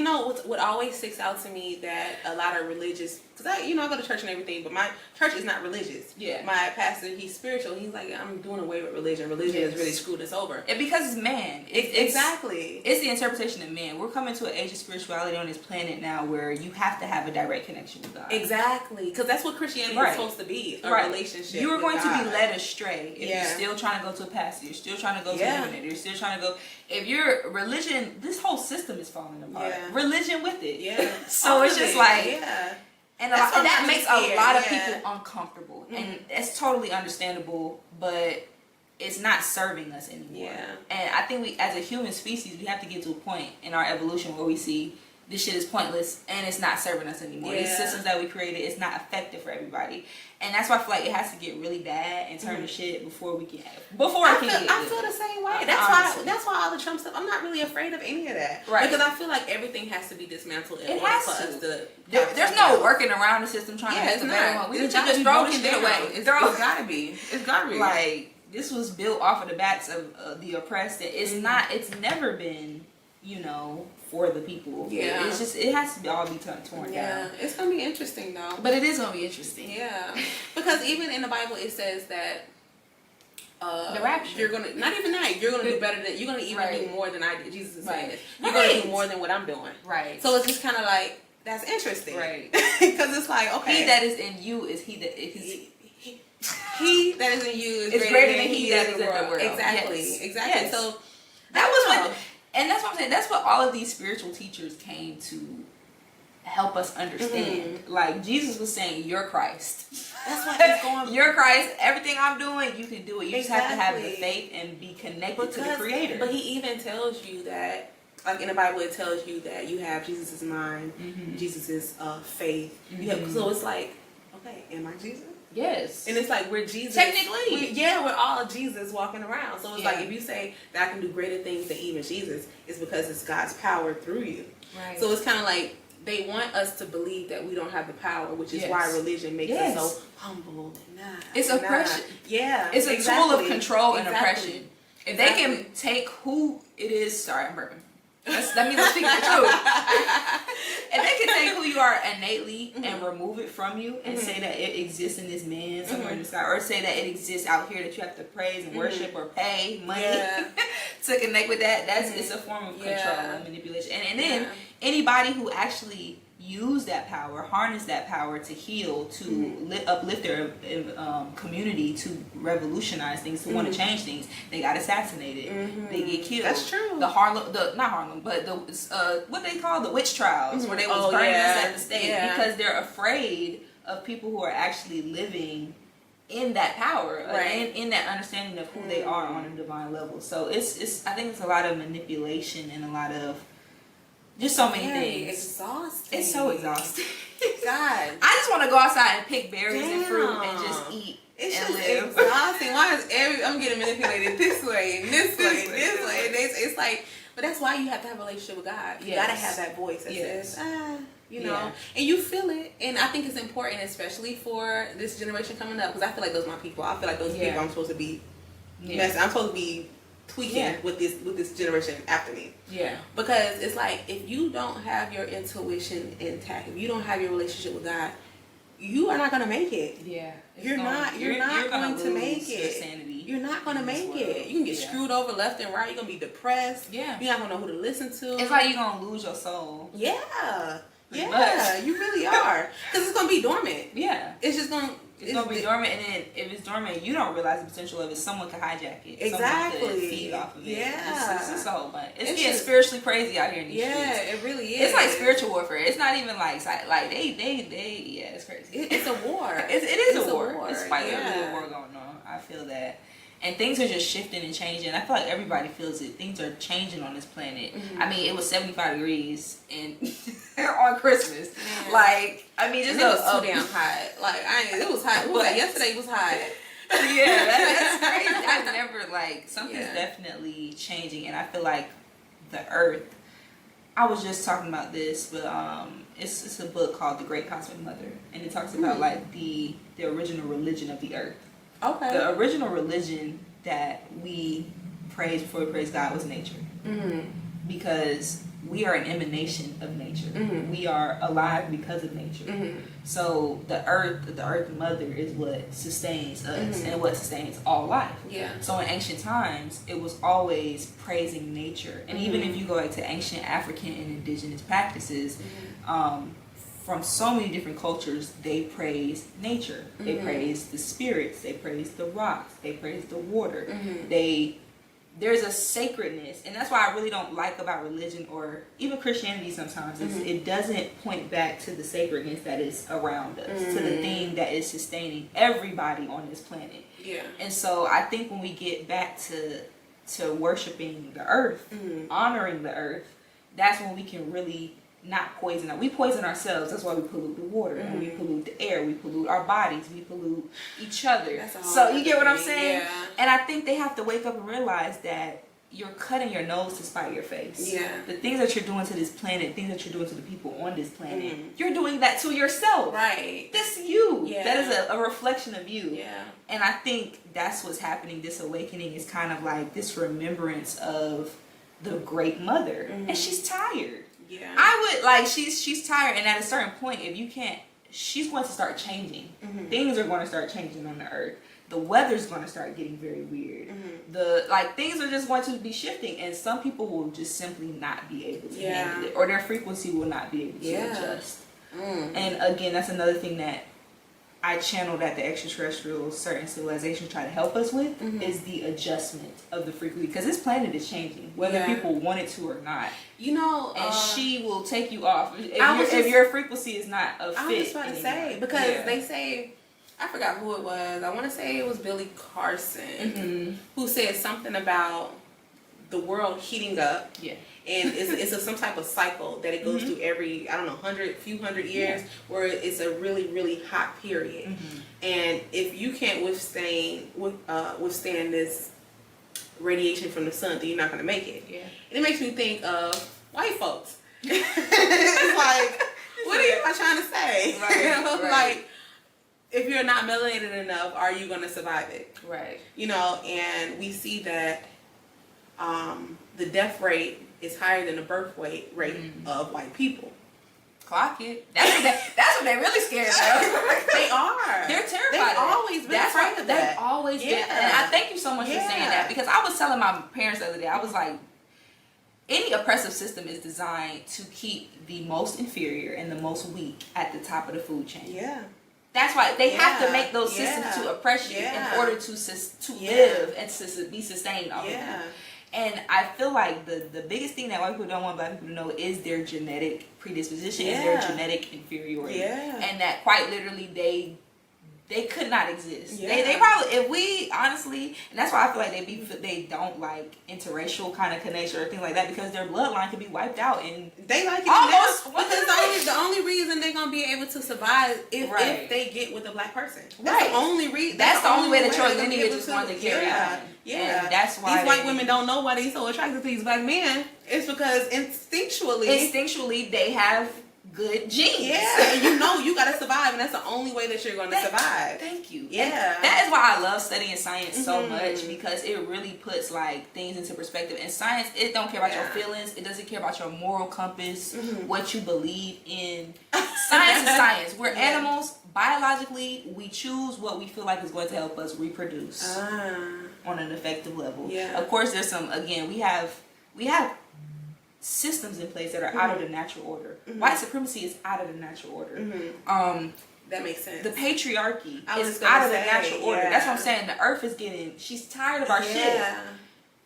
what always sticks out to me, that a lot of religious, because I go to church and everything, but my church is not religious. Yeah. My pastor, he's spiritual. He's like, I'm doing away with religion. Religion has really screwed us over. And because it's man. Exactly. It's the interpretation of man. We're coming to an age of spirituality on this planet now where you have to have a direct connection with God. Exactly. Because that's what Christianity is supposed to be. A relationship. You are going to be led astray if you're still trying to go to a pastor. You're still trying to go to the internet. You're still trying to go. If your religion, this whole system is falling apart. Yeah. Religion with it. Yeah. So it's just like, and that makes a lot of people uncomfortable, and it's totally understandable. But it's not serving us anymore. Yeah. And I think we, as a human species, we have to get to a point in our evolution where we see this shit is pointless and it's not serving us anymore. These systems that we created, it's not effective for everybody. And that's why I feel like it has to get really bad and turn to shit before we can get I feel the same way. That's why all the Trump stuff, I'm not really afraid of any of that. Right. Because I feel like everything has to be dismantled in order for us to there's no working around the system trying to make the better one. We can just throw this shit away. It's gotta be. It's gotta be. Like, this was built off of the backs of the oppressed. It's never been, for the people. Yeah. It's just, it has to all be torn down. Yeah. It's going to be interesting though. But it is going to be interesting. Yeah. Because even in the Bible it says that the rapture. You're going to, not even that, you're going to do better than, you're going to even do more than I did. Jesus is saying this. You're going to do more than what I'm doing. Right. So it's just kind of like, that's interesting. Right. Because it's like, okay. He that is in you is he that he that is in you is greater than he that is in the world. Exactly. Yes. Exactly. Yes. So that was what, and that's what I'm saying. That's what all of these spiritual teachers came to help us understand. Like, Jesus was saying, "You're Christ." That's what he's going. You're Christ. Everything I'm doing, you can do it. You just have to have the faith and be connected to the Creator. But he even tells you that, like in the Bible, it tells you that you have Jesus' mind, Jesus' faith. You have, so it's like, okay, am I Jesus? Yes. And it's like we're Jesus. Technically. We're all Jesus walking around. So it's Yeah. like if you say that I can do greater things than even Jesus, it's because it's God's power through you. Right. So it's kind of like they want us to believe that we don't have the power, which is Yes. why religion makes Yes. us so humble and nah. It's nah. oppression. Yeah. It's a tool of control and Exactly. oppression. If they can take who it is, sorry, I'm burping. That means I'm speaking the truth. If they can take who you are innately and remove it from you and say that it exists in this man somewhere in the sky, or say that it exists out here that you have to praise and worship or pay money to connect with that's it's a form of control and manipulation. And then anybody who actually use that power, harness that power to heal, to uplift their community, to revolutionize things, to want to change things, they got assassinated. They get killed. That's true. Not Harlem, but the what they call the witch trials, where they was burning us at the stake because they're afraid of people who are actually living in that power, in that understanding of who they are on a divine level. So it's I think it's a lot of manipulation and a lot of just so many things. Exhausting. It's so exhausting. God. I just want to go outside and pick berries and fruit and just eat. It's and just live. exhausting. Why is I'm getting manipulated this way and this way and this way? And it's like, but that's why you have to have a relationship with God. You gotta have that voice that says, you know, and you feel it. And I think it's important, especially for this generation coming up, because I feel like those are my people. I feel like those people I'm supposed to be messing. I'm supposed to be tweaking with this generation after me. Yeah. Because it's like if you don't have your intuition intact, if you don't have your relationship with God, you are not gonna make it. Yeah. You're not going to make it. Sanity. You're not gonna make it. You can get screwed over left and right. You're gonna be depressed. Yeah. You're not gonna know who to listen to. It's like you're gonna lose your soul. Yeah. Yeah, you really are. Because it's gonna be dormant. Yeah. It's just gonna be dormant, and then if it's dormant, you don't realize the potential of it. Someone can hijack it. Exactly. Someone can feed off of it. Yeah. It's just a whole bunch. It's getting spiritually crazy out here in these streets. Yeah, it really is. It's like spiritual warfare. It's not even like they it's crazy. It's a war. It is a war. It's quite literally a war going on. I feel that. And things are just shifting and changing. I feel like everybody feels it. Things are changing on this planet. I mean, it was 75 degrees and on Christmas. Yeah. Like, I mean, just it was too damn hot. Like, it was hot. Yesterday was hot. Yeah, that's crazy. I never, something's definitely changing. And I feel like the earth, I was just talking about this, but it's a book called The Great Cosmic Mother. And it talks about, the original religion of the earth. Okay. The original religion that we praised before we praised God was nature. Because we are an emanation of nature. We are alive because of nature. So the earth mother is what sustains us and what sustains all life. Yeah. So in ancient times, it was always praising nature. And even if you go back to ancient African and indigenous practices, from so many different cultures, they praise nature. They praise the spirits. They praise the rocks. They praise the water. There's a sacredness, and that's why I really don't like about religion or even Christianity sometimes. It doesn't point back to the sacredness that is around us, to the thing that is sustaining everybody on this planet. Yeah. And so I think when we get back to worshiping the earth, honoring the earth, that's when we can really not poison it. We poison ourselves. That's why we pollute the water and we pollute the air. We pollute our bodies. We pollute each other. So you get what I'm saying? Yeah. And I think they have to wake up and realize that you're cutting your nose to spite your face. Yeah. The things that you're doing to this planet, things that you're doing to the people on this planet, you're doing that to yourself. Right. That's you. Yeah. That is a reflection of you. Yeah. And I think that's what's happening. This awakening is kind of like this remembrance of the Great Mother. And she's tired. Yeah. I would she's tired, and at a certain point, if you can't, she's going to start changing. Things are going to start changing on the earth. The weather's going to start getting very weird. Things are just going to be shifting, and some people will just simply not be able to handle it, or their frequency will not be able to adjust. And again, that's another thing that I channel that the extraterrestrials, certain civilizations try to help us with, is the adjustment of the frequency. Because this planet is changing, whether people want it to or not. You know, and she will take you off if your frequency is not a fit. I was just about to say, because they say, I forgot who it was. I want to say it was Billy Carson, who said something about the world heating up. Yeah. And it's some type of cycle that it goes through every, I don't know, few hundred years, where it's a really, really hot period. And if you can't withstand this radiation from the sun, then you're not going to make it. Yeah. And it makes me think of white folks. It's like, what am I trying to say? Right. Like, if you're not melanated enough, are you going to survive it? Right. You know, and we see that the death rate is higher than the birth rate of white people. Clock it. That's what they really scared of. They are. They're terrified. They've always been afraid of that. They've always been. And I thank you so much for saying that, because I was telling my parents the other day, I was like, any oppressive system is designed to keep the most inferior and the most weak at the top of the food chain. Yeah. That's why they have to make those systems to oppress you in order to live and to be sustained off of you. And I feel like the biggest thing that white people don't want black people to know is their genetic predisposition, is their genetic inferiority. And that quite literally they could not exist. They probably, if we honestly, and that's why I feel like they don't like interracial kind of connection or things like that, because their bloodline could be wiped out, and they like it almost now, because the only reason they're gonna be able to survive is if they get with a black person. That's the only reason. That's the only way that your lineage is going to carry on. And that's why these white women don't know why they're so attracted to these black men. It's because instinctually they have good genes. And you know you gotta survive, and that's the only way that you're gonna survive. Thank you. Yeah. And that is why I love studying science so much, because it really puts like things into perspective. And science, it don't care about your feelings, it doesn't care about your moral compass, what you believe in. Science is science. We're animals. Biologically, we choose what we feel like is going to help us reproduce on an effective level. Of course, there's some, again, we have systems in place that are out of the natural order. White supremacy is out of the natural order. That makes sense. The patriarchy is out of the natural order. That's what I'm saying. The earth is she's tired of our shit.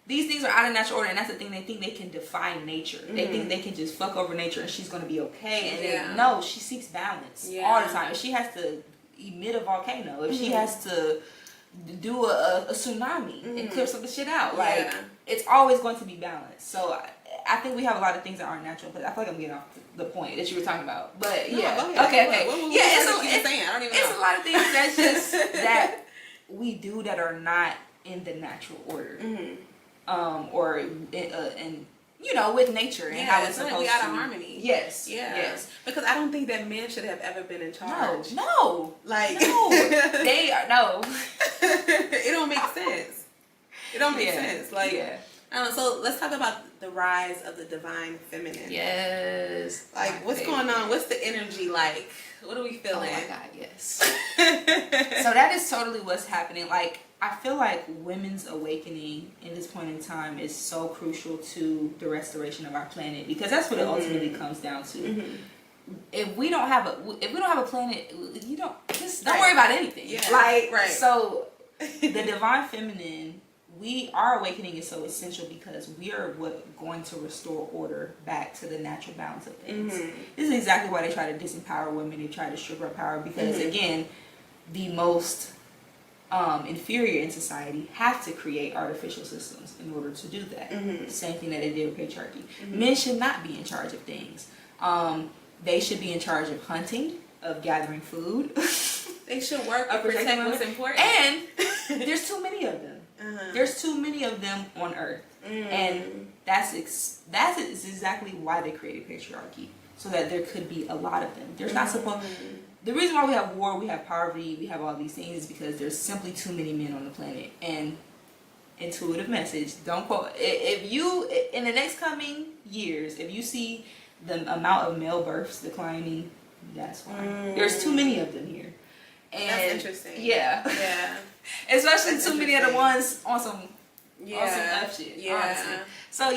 These things are out of natural order, and that's the thing. They think they can define nature. They think they can just fuck over nature and she's going to be okay. And then, no, she seeks balance all the time. If she has to emit a volcano, if she has to do a tsunami and clear some of the shit out, like, it's always going to be balanced. So I think we have a lot of things that aren't natural, but I feel like I'm getting off the point that you were talking about. But okay. It's a lot of things that's just that we do that are not in the natural order, or and you know, with nature and how it's supposed to be out of harmony. Yes. Because I don't think that men should have ever been in charge. No. They are no. It don't make sense. It don't make sense. Like, I don't know. So let's talk about the rise of the divine feminine. Yes. Like, what's going on? What's the energy like? What are we feeling? Oh my God, yes. So that is totally what's happening. Like, I feel like women's awakening in this point in time is so crucial to the restoration of our planet, because that's what it ultimately comes down to. If we don't have a planet, you don't worry about anything. So the divine feminine, our awakening is so essential because we are going to restore order back to the natural balance of things. This is exactly why they try to disempower women. They try to strip our power because, again, the most inferior in society have to create artificial systems in order to do that. Same thing that they did with patriarchy. Men should not be in charge of things. They should be in charge of hunting, of gathering food. They should work to protect what's important. And there's too many of them. There's too many of them on Earth, and that is exactly why they created patriarchy, so that there could be a lot of them. There's not supposed. The reason why we have war, we have poverty, we have all these things is because there's simply too many men on the planet. And intuitive message, don't quote. If you in the next coming years, if you see the amount of male births declining, that's why. There's too many of them here. And that's interesting. Yeah. Especially that's too many of the ones on some F shit. Honestly. So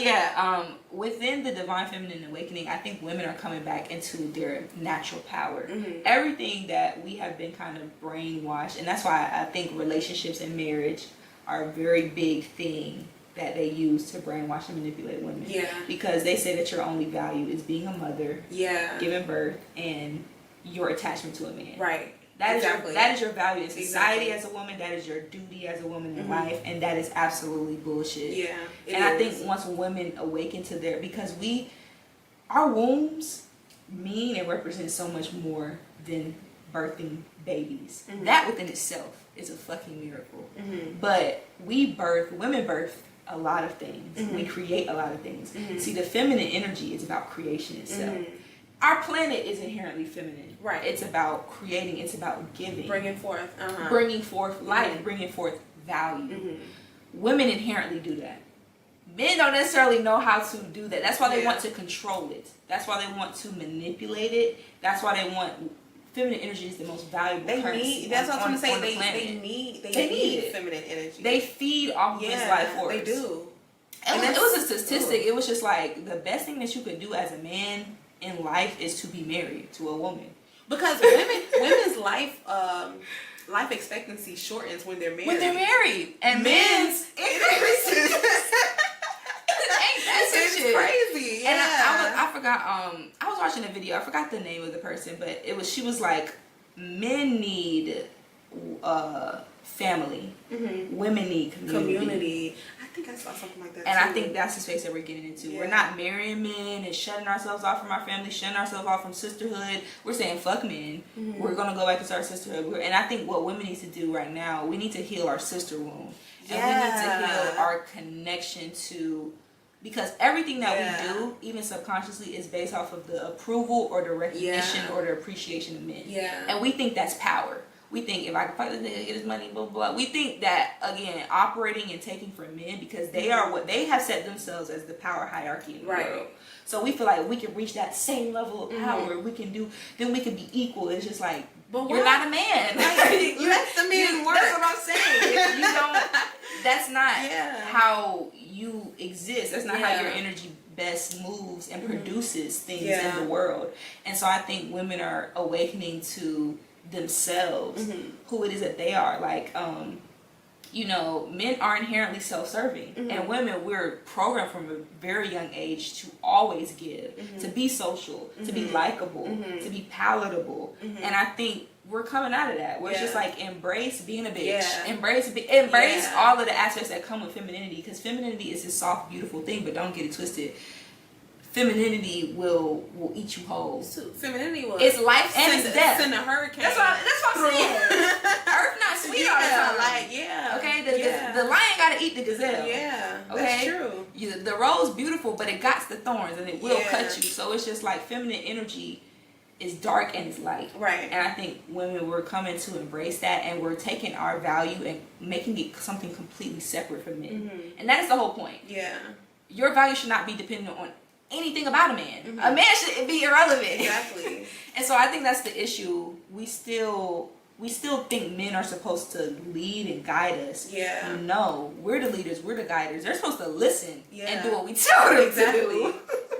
within the divine feminine awakening, I think women are coming back into their natural power. Everything that we have been kind of brainwashed, and that's why I think relationships and marriage are a very big thing that they use to brainwash and manipulate women. Because they say that your only value is being a mother, giving birth, and your attachment to a man. That exactly. That is your value in society Exactly. as a woman. That is your duty as a woman in life, and that is absolutely bullshit. Yeah, and I think once women awaken to their, because our wombs mean and represent so much more than birthing babies. That within itself is a fucking miracle. But women birth a lot of things. We create a lot of things. See, the feminine energy is about creation itself. Our planet is inherently feminine. Right. It's about creating. It's about giving. Bringing forth Life, bringing forth value. Women inherently do that. Men don't necessarily know how to do that. That's why they want to control it. That's why they want to manipulate it. That's why they want... Feminine energy is the most valuable currency. That's what I was going to say. They need feminine energy. They feed off of this life force. They do. And it was a statistic. It was just like the best thing that you could do as a man in life is to be married to a woman. Because women's life expectancy shortens when they're married. And men's increases. Ain't that some shit? Crazy. Yeah. And I forgot. I was watching a video. I forgot the name of the person, but she was like, men need family. Women need community. I think I saw something like that. And I think that's the space that we're getting into. Yeah. We're not marrying men and shutting ourselves off from our family, shutting ourselves off from sisterhood. We're saying fuck men. We're gonna go back to our sisterhood. And I think what women need to do right now, we need to heal our sister wound. And we need to heal our connection to, because everything that we do, even subconsciously, is based off of the approval or the recognition or the appreciation of men. Yeah. And we think that's power. We think if I can fight this nigga, get his money, blah, blah, blah. We think that, again, operating and taking from men, because they are what they have set themselves as the power hierarchy in the world. So we feel like we can reach that same level of power. We can then we can be equal. It's just like, but you're not a man. Let the man work. That's what I'm saying. If you don't, that's not how you exist. That's not how your energy best moves and produces things in the world. And so I think women are awakening to themselves, who it is that they are. Like, men are inherently self-serving, and women, we're programmed from a very young age to always give, to be social, to be likable, to be palatable. And I think we're coming out of that. We're just like, embrace being a bitch, embrace all of the aspects that come with femininity, because femininity is this soft, beautiful thing, but don't get it twisted. Femininity will eat you whole. Femininity will. It's life and it's death. Send a hurricane. That's what I'm saying. Earth not sweet all the time. Like, okay, the lion gotta eat the gazelle. Yeah, okay? That's true. The rose beautiful, but it got the thorns and it will cut you. So it's just like feminine energy is dark and it's light. Right. And I think women, we're coming to embrace that, and we're taking our value and making it something completely separate from men. And that is the whole point. Yeah. Your value should not be dependent on anything about a man. A man should be irrelevant. Exactly. And so I think that's the issue. We still think men are supposed to lead and guide us. Yeah. No, we're the leaders. We're the guiders. They're supposed to listen and do what we tell them to do.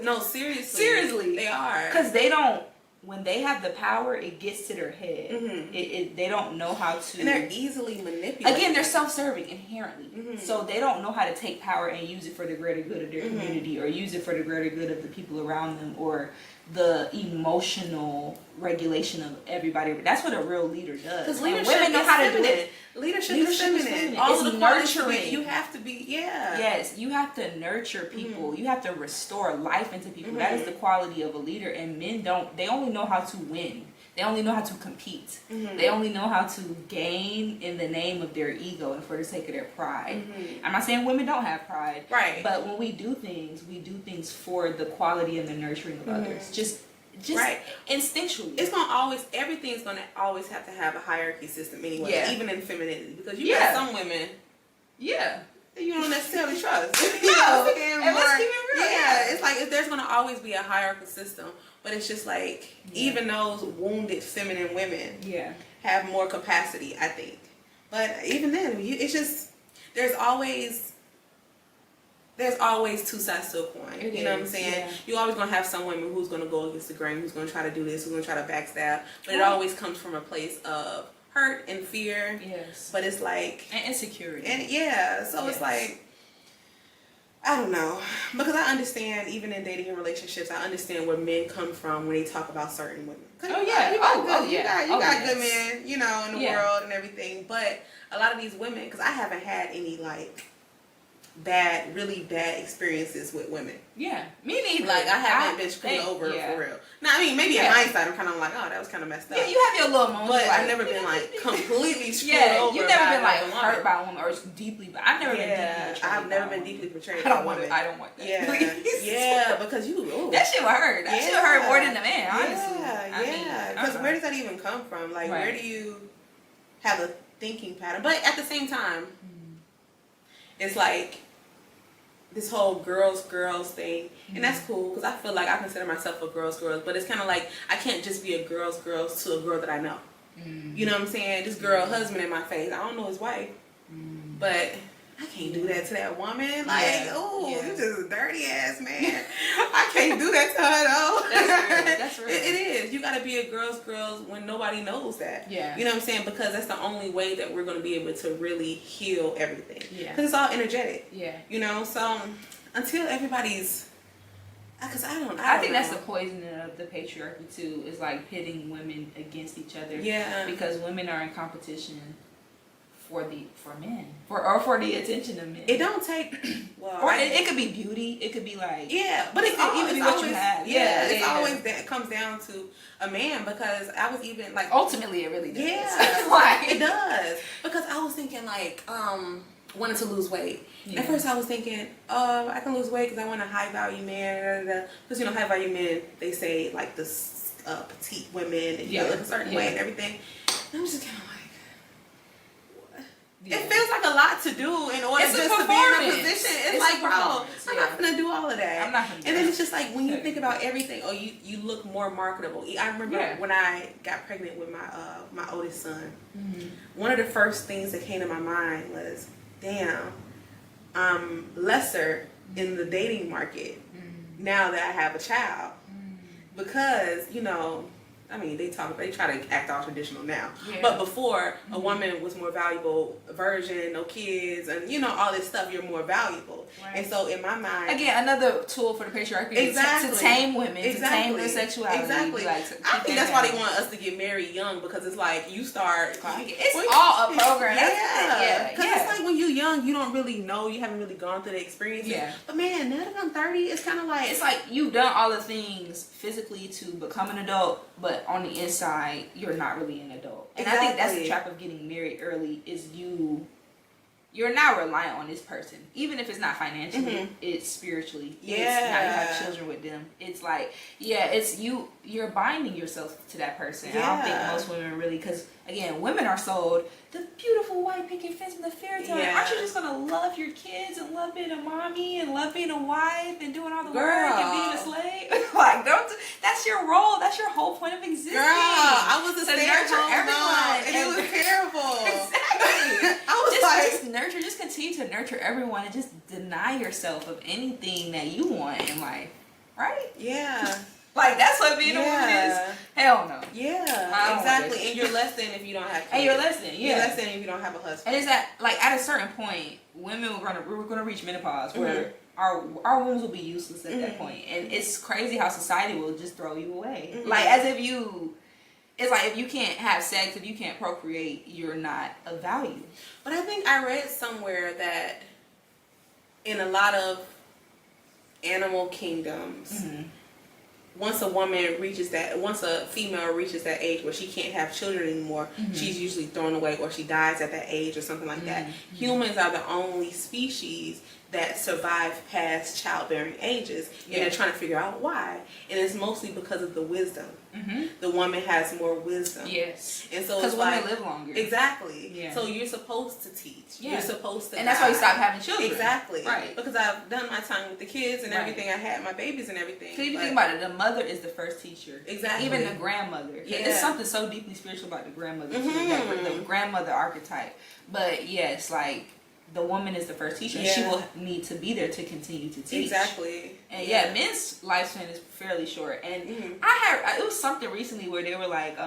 No, seriously. Seriously. They are. Because they don't. When they have the power, it gets to their head. They don't know how to... And they're easily manipulated. Again, they're self-serving inherently. So they don't know how to take power and use it for the greater good of their community, or use it for the greater good of the people around them, or the emotional regulation of everybody. That's what a real leader does. Because women know how to do it. Leadership is feminine. All of the nurturing. You have to be, Yes, you have to nurture people. You have to restore life into people. That is the quality of a leader. And men don't. They only know how to win. They only know how to compete. They only know how to gain in the name of their ego and for the sake of their pride. I'm not saying women don't have pride. Right. But when we do things for the quality and the nurturing of others. Just instinctually. Everything's gonna always have to have a hierarchy system anyway, even in femininity, because you got some women you don't necessarily trust. No, and let's keep it real. It's like there's gonna always be a hierarchical system, but it's just like even those wounded feminine women have more capacity, I think. But even then, it's just there's always two sides to a coin. You know what I'm saying? Yeah. You're always going to have some women who's going to go against the grain, who's going to try to do this, who's going to try to backstab. But it always comes from a place of hurt and fear. Yes. But it's like... And insecurity. And so it's like... I don't know, because I understand, even in dating and relationships, I understand where men come from when they talk about certain women. Oh yeah, you got good men, you know, in the world and everything. But a lot of these women, because I haven't had any like really bad experiences with women. Yeah, me neither. Like I haven't been screwed over for real. Now, I mean, maybe in hindsight, I'm kind of like, oh, that was kind of messed up. Yeah, you have your little moments, but I've never been like completely screwed over. You've never been like hurt by a woman or deeply. But I've never been deeply betrayed. I've never been deeply betrayed by a woman. I don't want that. Yeah, because that shit would hurt. That shit would hurt more than the man. Honestly. Yeah. Because where does that even come from? Like, where do you have a thinking pattern? But at the same time, it's like this whole girls thing, and that's cool because I feel like I consider myself a girls, but it's kind of like I can't just be a girls to a girl that I know. You know what I'm saying? This girl husband in my face, I don't know his wife, but I can't do that to that woman. Like, you just a dirty ass man. I can't do that to her though. That's real. It is. You gotta be a girls when nobody knows that. Yeah. You know what I'm saying? Because that's the only way that we're gonna be able to really heal everything. Yeah. Because it's all energetic. Yeah. You know, so until everybody's, because I think that's the poison of the patriarchy too. Is like pitting women against each other. Yeah. Because women are in competition for men for the attention of men. It don't take or it could be beauty. It could be like but it could even be what always, you have. It's always that it comes down to a man, because I was even like ultimately it really does. Yeah, like it does, because I was thinking like wanted to lose weight. At first I was thinking I can lose weight because I want a high value man. Because you know high value men, they say like this petite women and you look a certain way and everything. And I'm just kind of like. Yeah. It feels like a lot to do in order just to be in a position. It's like, bro, I'm not gonna do all of that. I'm not gonna do and then it's just like when you think about everything, you look more marketable. I remember when I got pregnant with my oldest son. One of the first things that came to my mind was, damn, I'm lesser in the dating market now that I have a child, because you know. I mean, they try to act all traditional now. Yeah. But before, a woman was more valuable, virgin, no kids, and you know, all this stuff, you're more valuable. Right. And so in my mind... Again, another tool for the patriarchy to tame women, to tame their sexuality. Exactly. I think that's why they want us to get married young, because it's like, you start... It's all a program. Because it's like when you're young, you don't really know, you haven't really gone through the experience. Yeah. But man, now that I'm 30, it's kind of like... It's like you've done all the things physically to become an adult, but on the inside, you're not really an adult. And I think that's the trap of getting married early, is you're not reliant on this person. Even if it's not financially, it's spiritually. Yeah. Now you have children with them. It's like, it's you're binding yourself to that person. Yeah. I don't think most women really, because again, women are sold the beautiful white picket fence and the fairy tale. Yeah. Aren't you just gonna love your kids and love being a mommy and love being a wife and doing all the work and being a slave? Like, that's your role. That's your whole point of existing. Girl, I was a stay-at-home mom, and it was terrible. Exactly. Just nurture. Just continue to nurture everyone, and just deny yourself of anything that you want in life. Right? Yeah. Like, that's what being a woman is. Hell no. Yeah, exactly. And you're less than if you don't have kids. And you're less than, You're less than if you don't have a husband. And it's that, like, at a certain point, women we're gonna reach menopause where our wombs will be useless at that point. And it's crazy how society will just throw you away. Like, as if it's like if you can't have sex, if you can't procreate, you're not of value. But I think I read somewhere that in a lot of animal kingdoms, once a female reaches that age where she can't have children anymore, she's usually thrown away, or she dies at that age or something like that. Humans are the only species that survive past childbearing ages, and they're trying to figure out why. And it's mostly because of the wisdom. The woman has more wisdom. Yes. And so because women live longer. Exactly. Yeah. So you're supposed to teach. Yeah. You're supposed to. And that's why you stop having children. Exactly. Right. Because I've done my time with the kids and everything. I had my babies and everything. Because if you think about it, the mother is the first teacher. Exactly. Even the grandmother. Yeah. There's something so deeply spiritual about the grandmother. The grandmother archetype. But yes, like, the woman is the first teacher. Yeah. She will need to be there to continue to teach. Exactly. And men's lifespan is fairly short. And it was something recently where they were like,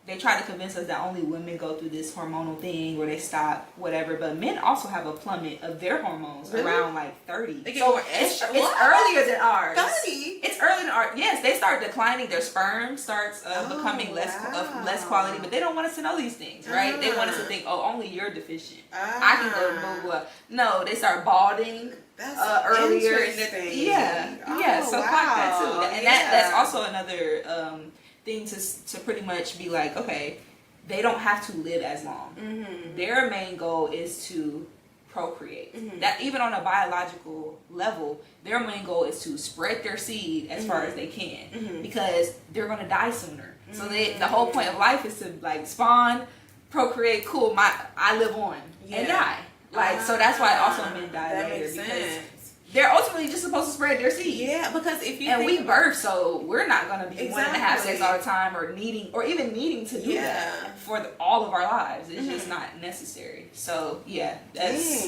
they try to convince us that only women go through this hormonal thing where they stop, whatever. But men also have a plummet of their hormones around like 30. They get more it's earlier than ours. 30? It's earlier than ours. Yes, they start declining. Their sperm starts becoming less quality. But they don't want us to know these things, right? They want us to think, oh, only you're deficient. I can go to blah, blah, blah. No, they start balding. That's earlier. interesting. Yeah. So clock that too. And that's also another thing to pretty much be like, okay, they don't have to live as long. Their main goal is to procreate. That even on a biological level, their main goal is to spread their seed as far as they can, because they're gonna die sooner. So the whole point of life is to like spawn, procreate. Cool, I live on and die. Like so that's why also men die later, because they're ultimately just supposed to spread their seed. Yeah, because if you we birth, so we're not gonna be wanting to have sex all the time or even needing to do that for all of our lives. It's just not necessary. So yeah, that's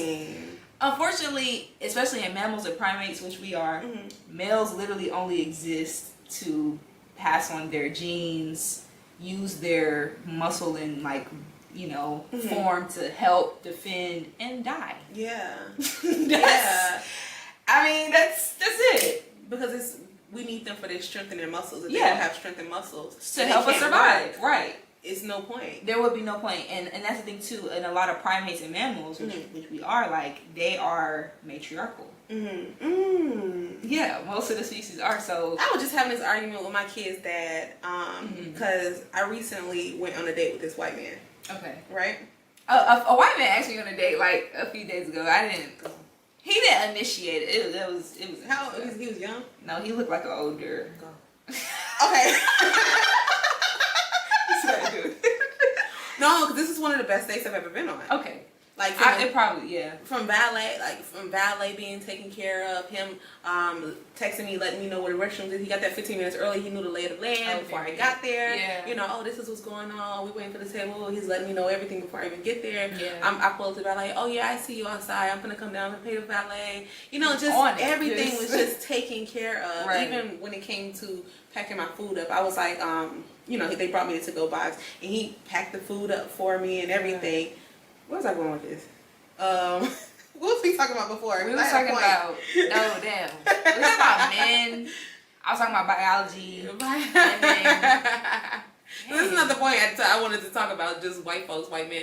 unfortunately, especially in mammals and primates, which we are, males literally only exist to pass on their genes, use their muscle and like form to help defend and die. I mean, that's it. Because we need them for their strength in their muscles. If they don't have strength in muscles to help us survive, right? It's no point. There would be no point, and that's the thing too. In a lot of primates and mammals, which we are, like they are matriarchal. Yeah, most of the species are. So I was just having this argument with my kid's dad, because I recently went on a date with this white man. Okay. Right. A white man asked me on a date like a few days ago. I didn't. He didn't initiate it. It was. How he was young? No, he looked like an older. Okay. No, because this is one of the best dates I've ever been on. Okay. Like from valet being taken care of, him texting me, letting me know where the restroom is. He got there 15 minutes early. He knew the lay of the land before I got there. This is what's going on. We waiting for the table. He's letting me know everything before I even get there. I pulled to the valet. Oh yeah, I see you outside. I'm gonna come down and pay the valet. Everything was just taken care of. Right. Even when it came to packing my food up, I was like, they brought me the to-go box and he packed the food up for me and everything. Yeah. Where was I going with this? What was we talking about before? We were talking about we were talking about men. I was talking about biology. This is not the point. I wanted to talk about just white folks, white men.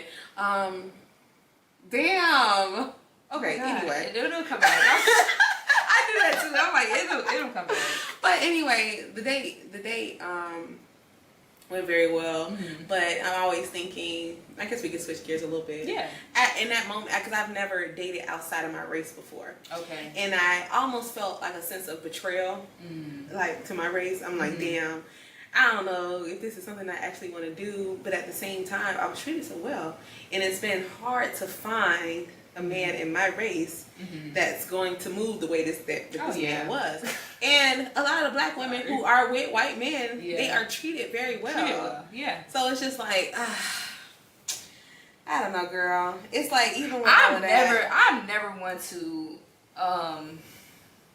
Damn. Okay. Anyway, it'll come back. I do that too. I'm like, it'll come back. But anyway, the date went very well. But I'm always thinking, I guess we could switch gears a little bit. Yeah. In that moment, because I've never dated outside of my race before. Okay. And I almost felt like a sense of betrayal, like to my race. I'm like, damn, I don't know if this is something I actually want to do. But at the same time, I was treated so well. And it's been hard to find a man in my race that's going to move the way this man was. And a lot of black women who are with white men, they are treated very well. Yeah. So it's just like, I don't know, girl. It's like even with I've never want to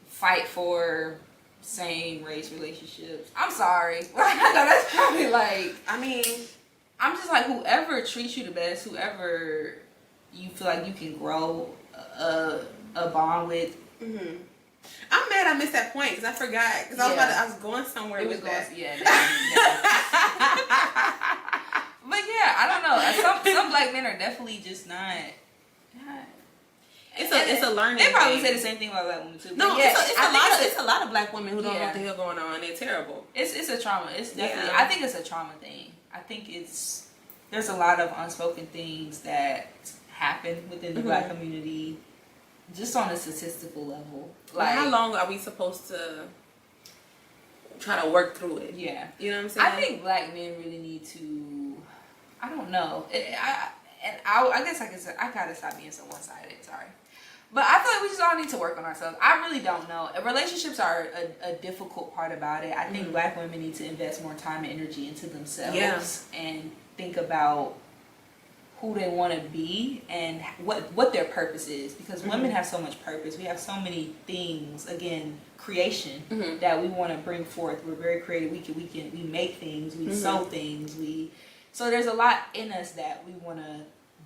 fight for same race relationships. I'm sorry. I know that's probably like, I mean, I'm just like, whoever treats you the best, whoever you feel like you can grow a bond with. I'm mad I missed that point because I forgot because I was going somewhere with that. But yeah, I don't know. Some black men are definitely just not. It's a learning. They probably say the same thing about black women too. No, it's a lot of black women who don't know what the hell going on. They're terrible. It's a trauma. It's definitely. I think it's a trauma thing. I think there's a lot of unspoken things that happen within the black community, just on a statistical level. Like, how long are we supposed to try to work through it? Yeah, you know what I'm saying. I think black men really need to. I don't know. I guess I gotta stop being so one-sided. Sorry, but I feel like we just all need to work on ourselves. I really don't know. Relationships are a difficult part about it. I think black women need to invest more time and energy into themselves and think about who they want to be and what their purpose is, because women have so much purpose. We have so many things, again, creation that we want to bring forth. We're very creative. We make things, we sew things, we So there's a lot in us that we want to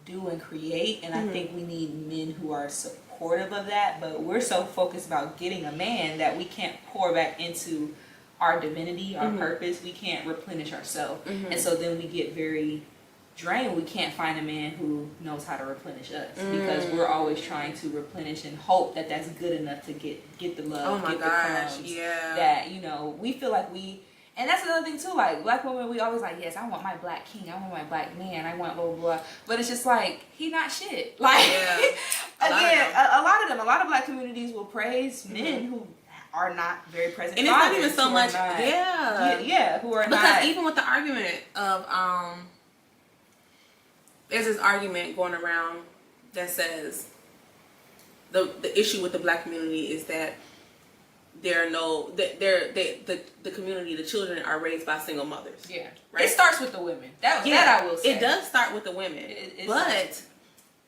do and create, and I think we need men who are supportive of that, but we're so focused about getting a man that we can't pour back into our divinity, our purpose. We can't replenish ourselves, and so then we get very drained. We can't find a man who knows how to replenish us because we're always trying to replenish and hope that that's good enough to get the love, get the crumbs. That, you know, we feel like we, and that's another thing too, like black women, we always like, yes, I want my black king, I want my black man, I want blah blah blah, but it's just like, he not shit. Like, again, a lot of black communities will praise men who are not very present, and it's not even so much who are because not, even with the argument of there's this argument going around that says the issue with the black community is that the community, the children are raised by single mothers. Yeah, right. It starts with the women. That I will say. It does start with the women. But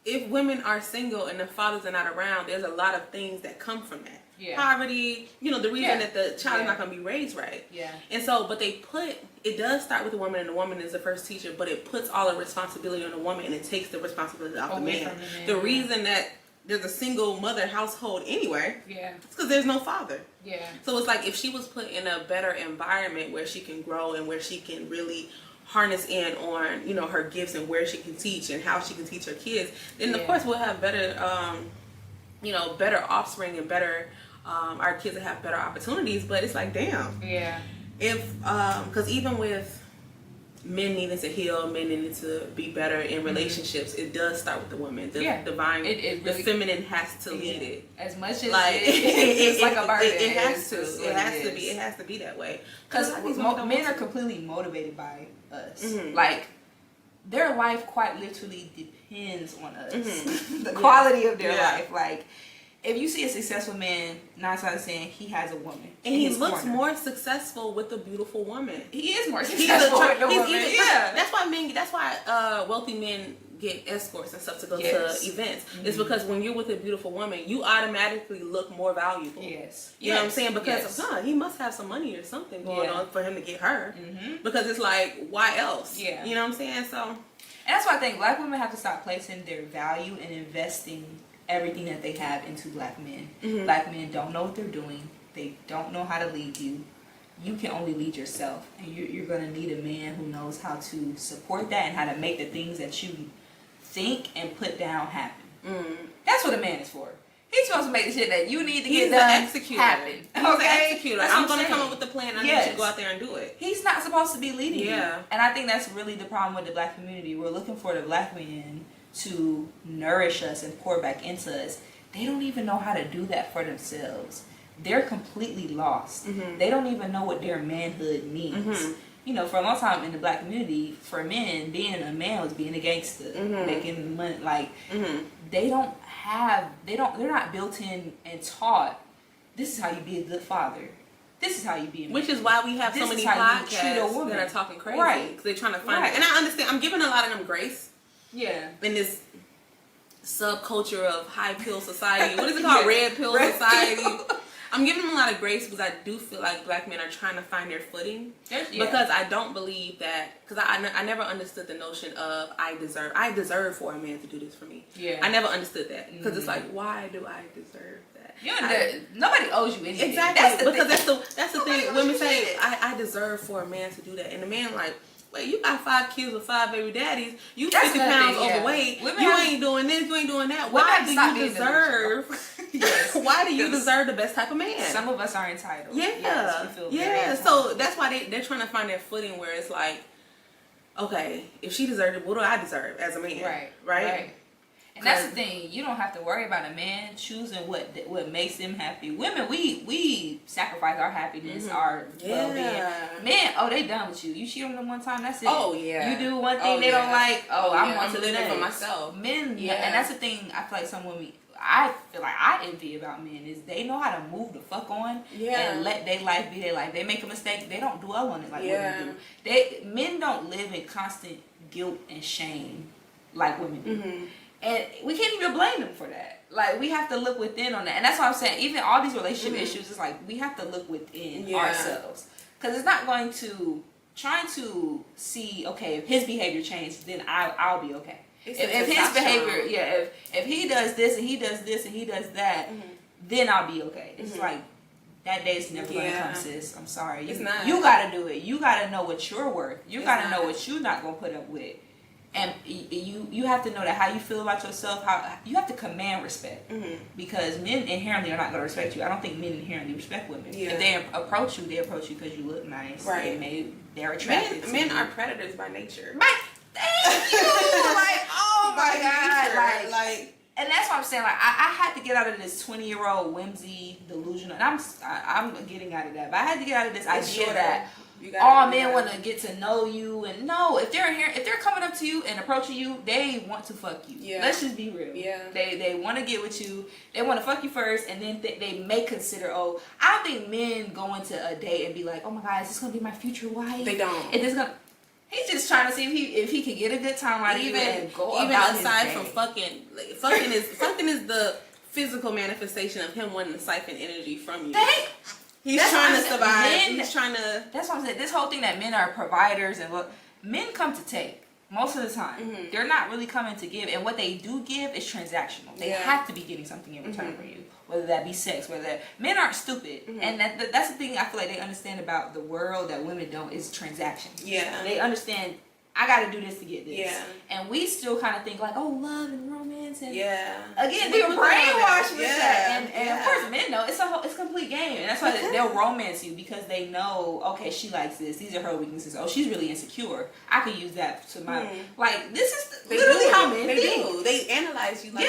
if women are single and the fathers are not around, there's a lot of things that come from that. Yeah. Poverty, you know, the reason that the child is not going to be raised right. Yeah. And so, but it does start with the woman, and the woman is the first teacher, but it puts all the responsibility on the woman, and it takes the responsibility off the man. The reason that there's a single mother household anyway, it's because there's no father. Yeah. So it's like if she was put in a better environment where she can grow and where she can really harness in on, you know, her gifts and where she can teach and how she can teach her kids, then of course we'll have better, you know, better offspring and better, our kids will have better opportunities. But it's like, damn. Yeah. If, because even with men needing to heal, men needing to be better in relationships, it does start with the woman. The divine, it really, the feminine has to lead it. As much as like, it's like a burden. It has to. It has to be that way. Because men are completely motivated by us. Like, their life quite literally depends on us. The quality of their life. Like, if you see a successful man, 9 times out of 10, he has a woman. And he looks more successful with a beautiful woman. He is more successful with a woman. That's why wealthy men get escorts and stuff to go to events. It's because when you're with a beautiful woman, you automatically look more valuable. Yes. You know what I'm saying? Because he must have some money or something going on for him to get her. Because it's like, why else? Yeah. You know what I'm saying? So, and that's why I think black women have to stop placing their value and investing everything that they have into black men. Black men don't know what they're doing. They don't know how to lead you. You can only lead yourself, and you're going to need a man who knows how to support that and how to make the things that you think and put down happen. That's what a man is for. He's supposed to make the shit that you need to get done happen. He's an executor. I'm going to come up with the plan. I need you to go out there and do it. He's not supposed to be leading you. And I think that's really the problem with the black community. We're looking for the black man to nourish us and pour back into us. They don't even know how to do that for themselves. They're completely lost. They don't even know what their manhood means. You know, for a long time in the black community, for men, being a man was being a gangster, making money. Like, they're not built in and taught, this is how you be a good father. This is how you be a man. Which is why we have so many podcasts that are talking crazy. Right. Because they're trying to find it. And I understand. I'm giving a lot of them grace. Yeah. In this subculture of high pill society. What is it called? Red pill society. I'm giving them a lot of grace because I do feel like black men are trying to find their footing. Because I don't believe that, because I never understood the notion of I deserve for a man to do this for me. Yeah. I never understood that. Because it's like, why do I deserve that? Nobody owes you anything. Exactly. That's the thing. Women say, I deserve for a man to do that. And the man like, wait, you got 5 kids with 5 baby daddies. You 50 pounds overweight. You ain't doing this. You ain't doing that. Why do you deserve? Why do you deserve the best type of man? Some of us are entitled. So that's why they're trying to find their footing where it's like, okay, if she deserved it, what do I deserve as a man? Right. And that's the thing. You don't have to worry about a man choosing what makes them happy. Women, we sacrifice our happiness, our well-being. Men, they done with you. You cheat on them one time, that's it. Oh yeah. You do one thing they don't like. I'm going to live for myself. Men, and that's the thing. I feel like some women, I feel like I envy about men is they know how to move the fuck on and let their life be their life. They make a mistake, they don't dwell on it like women do. Men don't live in constant guilt and shame like women do. And we can't even blame them for that. Like, we have to look within on that. And that's why I'm saying, even all these relationship issues, it's like, we have to look within ourselves. Because it's not going to trying to see, okay, if his behavior changed, then I'll be okay. If his behavior, if he does this and he does this and he does that, then I'll be okay. It's like, that day's never gonna come, sis. I'm sorry. It's not. You gotta do it. You gotta know what you're worth. You gotta know what you're not gonna put up with. And you have to know that how you feel about yourself, how you have to command respect. Because men inherently are not going to respect you. I don't think men inherently respect women. Yeah. If they approach you because you look nice. Right. They're attracted. Men are predators by nature. Right. Thank you. Like, oh my God. Like, and that's what I'm saying. Like, I had to get out of this 20-year-old whimsy delusional, and I'm getting out of that. But I had to get out of this idea that all men want to get to know you, and no, if they're coming up to you and approaching you, they want to fuck you. Yeah. Let's just be real. Yeah. They want to get with you. They want to fuck you first, and then they may consider. Oh, I don't think men go into a date and be like, oh my God, is this gonna be my future wife? They don't. He's just trying to see if he can get a good time out of you and go about his aside day. from fucking, like, fucking is the physical manifestation of him wanting to siphon energy from you. He's trying to survive. He's trying to. That's what I'm saying. This whole thing that men are providers and what men come to take most of the time. They're not really coming to give, and what they do give is transactional. They have to be getting something in return from you, whether that be sex, men aren't stupid, and that's the thing I feel like they understand about the world that women don't is transactions. Yeah, they understand. I got to do this to get this. Yeah. And we still kind of think like, oh, love and romance and again, we're brainwashed with that. And of course, men know it's a complete game, and that's why they'll romance you because they know, okay, she likes this. These are her weaknesses. Oh, she's really insecure. I could use that to my like. This is literally how men think. They analyze you. Like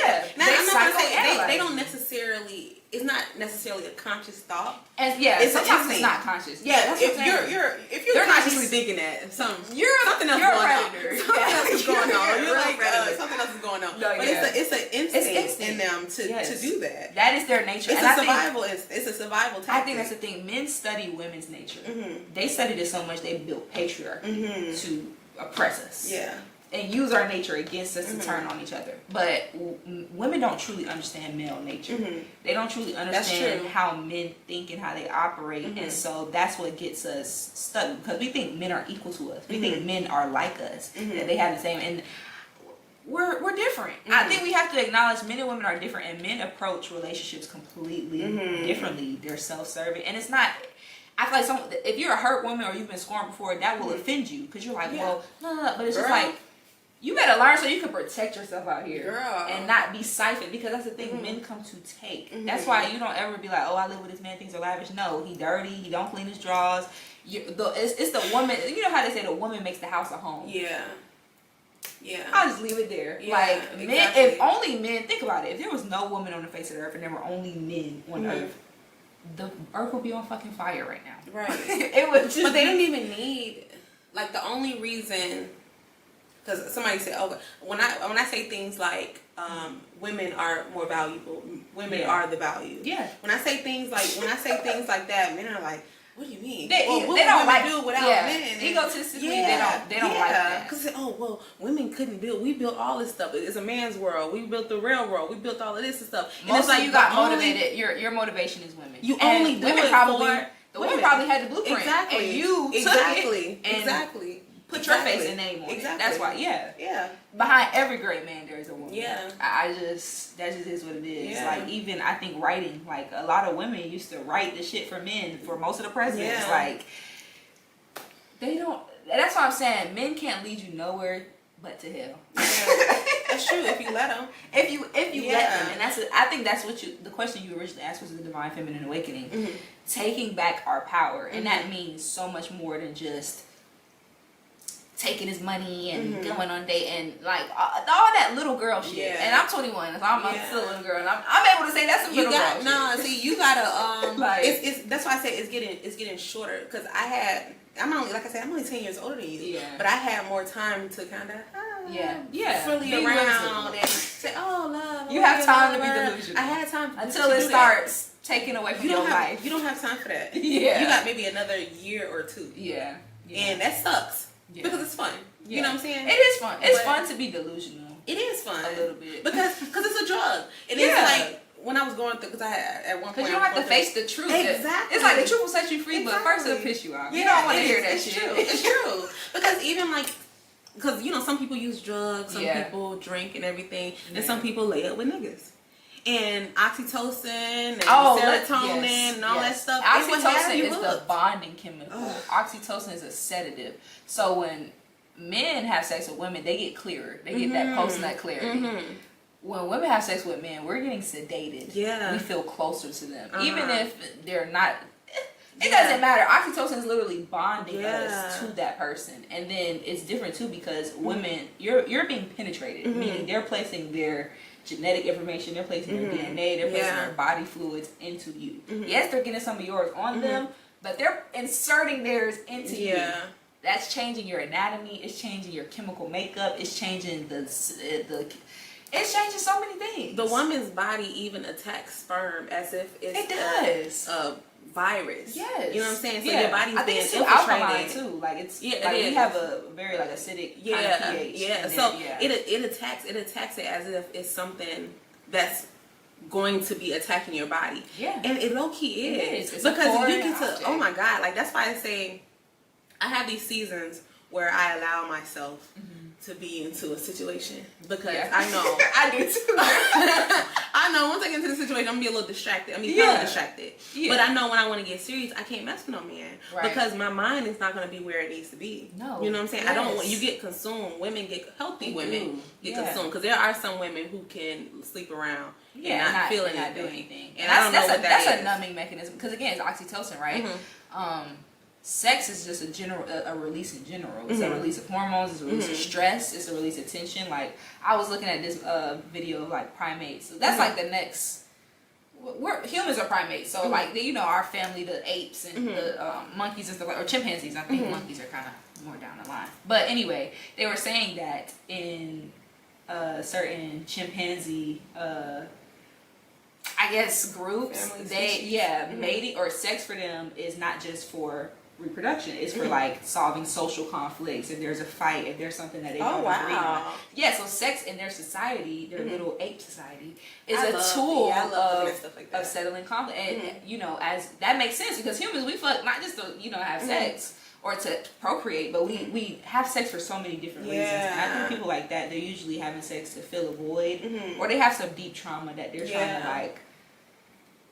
they don't necessarily. It's not necessarily a conscious thought. And sometimes it's not conscious. Yeah, if you're consciously thinking that something else going on. Something else is going on. You're like something else is going on. No, but it's an instinct in them to do that. That is their nature. It's a survival tactic. I think that's the thing. Men study women's nature. They studied it so much they built patriarchy to oppress us. Yeah. And use our nature against us to turn on each other. But women don't truly understand male nature. They don't truly understand how men think and how they operate. And so that's what gets us stuck. Because we think men are equal to us. We think men are like us. That they have the same. And we're different. I think we have to acknowledge men and women are different. And men approach relationships completely differently. They're self-serving. And it's not... I feel like if you're a hurt woman or you've been scorned before, that will offend you. Because you're like, well, no. But it's just like... You gotta learn so you can protect yourself out here, and not be siphoned. Because that's the thing, men come to take. That's why you don't ever be like, oh, I live with this man, things are lavish. No, he dirty. He don't clean his drawers. It's the woman. You know how they say the woman makes the house a home. Yeah. I'll just leave it there. Yeah, like men, if only men. Think about it. If there was no woman on the face of the earth and there were only men on earth, the earth would be on fucking fire right now. Right. It would just. But they don't even need. Like the only reason. Because somebody said, "Oh, when I say things like women are more valuable, women are the value." Yeah. When I say things like that, men are like, "What do you mean? They don't like do it without men." Egotistically, they don't like that. Because women couldn't build. We built all this stuff. It's a man's world. We built the railroad. We built all of this and stuff. And most of you got motivated. Your motivation is women. You only do it for the women probably had the blueprint. Exactly. And you took it. Put your face and name on it. That's why, yeah. Behind every great man, there is a woman. Yeah. That just is what it is. Yeah. Like, even, I think writing, like, a lot of women used to write the shit for men for most of the presidents. Yeah. Like, they don't, that's why I'm saying, men can't lead you nowhere but to hell. Yeah. That's true, if you let them. If you let them. And I think that's what the question you originally asked was the divine feminine awakening. Taking back our power. And that means so much more than just taking his money and going on date and like all that little girl shit. Yeah. And I'm 21, so I'm still a little girl, and I'm able to say that's some little girl shit. No, see, you gotta like, it's that's why I say it's getting shorter because I'm only 10 years older than you. Yeah. But I had more time to kind of fully be around and say, oh, love. You have time to be delusional. I had time until it starts taking away from your life. You don't have time for that. Yeah. You got maybe another year or two. Yeah. And that sucks. Yeah. Because it's fun. Yeah. You know what I'm saying? It is fun. It's fun to be delusional. It is fun. A little bit. Because it's a drug. And it's like, when I was going through, because I had at one point. Because you don't have to face the truth. Exactly. It's like the truth will set you free, but first it'll piss you off. You don't want to hear that shit. True. It's true. Because even like, because you know, some people use drugs, some people drink and everything, and some people lay up with niggas. And oxytocin and serotonin and all that stuff. Oxytocin is the bonding chemical. Oxytocin is a sedative. So when men have sex with women, they get clearer. They get that post-nut clarity. When women have sex with men, we're getting sedated. Yeah. We feel closer to them. Even if they're not... It doesn't matter. Oxytocin is literally bonding us to that person. And then it's different too because women, you're being penetrated. Meaning they're placing their genetic information, they're placing their DNA, they're placing their body fluids into you. Yes, they're getting some of yours on them, but they're inserting theirs into you. That's changing your anatomy, it's changing your chemical makeup, it's changing it's changing so many things. The woman's body even attacks sperm as if it's a virus. Yes. You know what I'm saying? So your body's being infiltrated too. Like it's we have a very like acidic kind of pH. Yeah. So it attacks it as if it's something that's going to be attacking your body. Yeah. And it low key is. Because you get to oh my God, like that's why I say I have these seasons where I allow myself to be into a situation because I know I do too. I know once I get into the situation I'm gonna be a little distracted. I'm gonna be hella distracted. But I know when I want to get serious, I can't mess with no man because my mind is not gonna be where it needs to be. No, you know what I'm saying? I don't want you get consumed. Women get women get consumed because there are some women who can sleep around and not feel anything, not do anything. And I don't know what that is. That's a numbing mechanism because again, it's oxytocin, right? Sex is just a release in general. It's a release of hormones, it's a release of stress, it's a release of tension. Like I was looking at this video of like primates. So that's like the next humans are primates. So like you know our family, the apes and the monkeys and stuff like or chimpanzees. I think monkeys are kind of more down the line. But anyway, they were saying that in certain chimpanzee I guess groups, mating or sex for them is not just for reproduction. It's for like solving social conflicts. If there's a fight, if there's something that they don't agree on. Yeah, so sex in their society, their little ape society, is a tool of settling conflict. And you know, as that makes sense because humans we fuck not just to have sex or to procreate, but we have sex for so many different reasons. And I think people like that, they're usually having sex to fill a void or they have some deep trauma that they're trying to like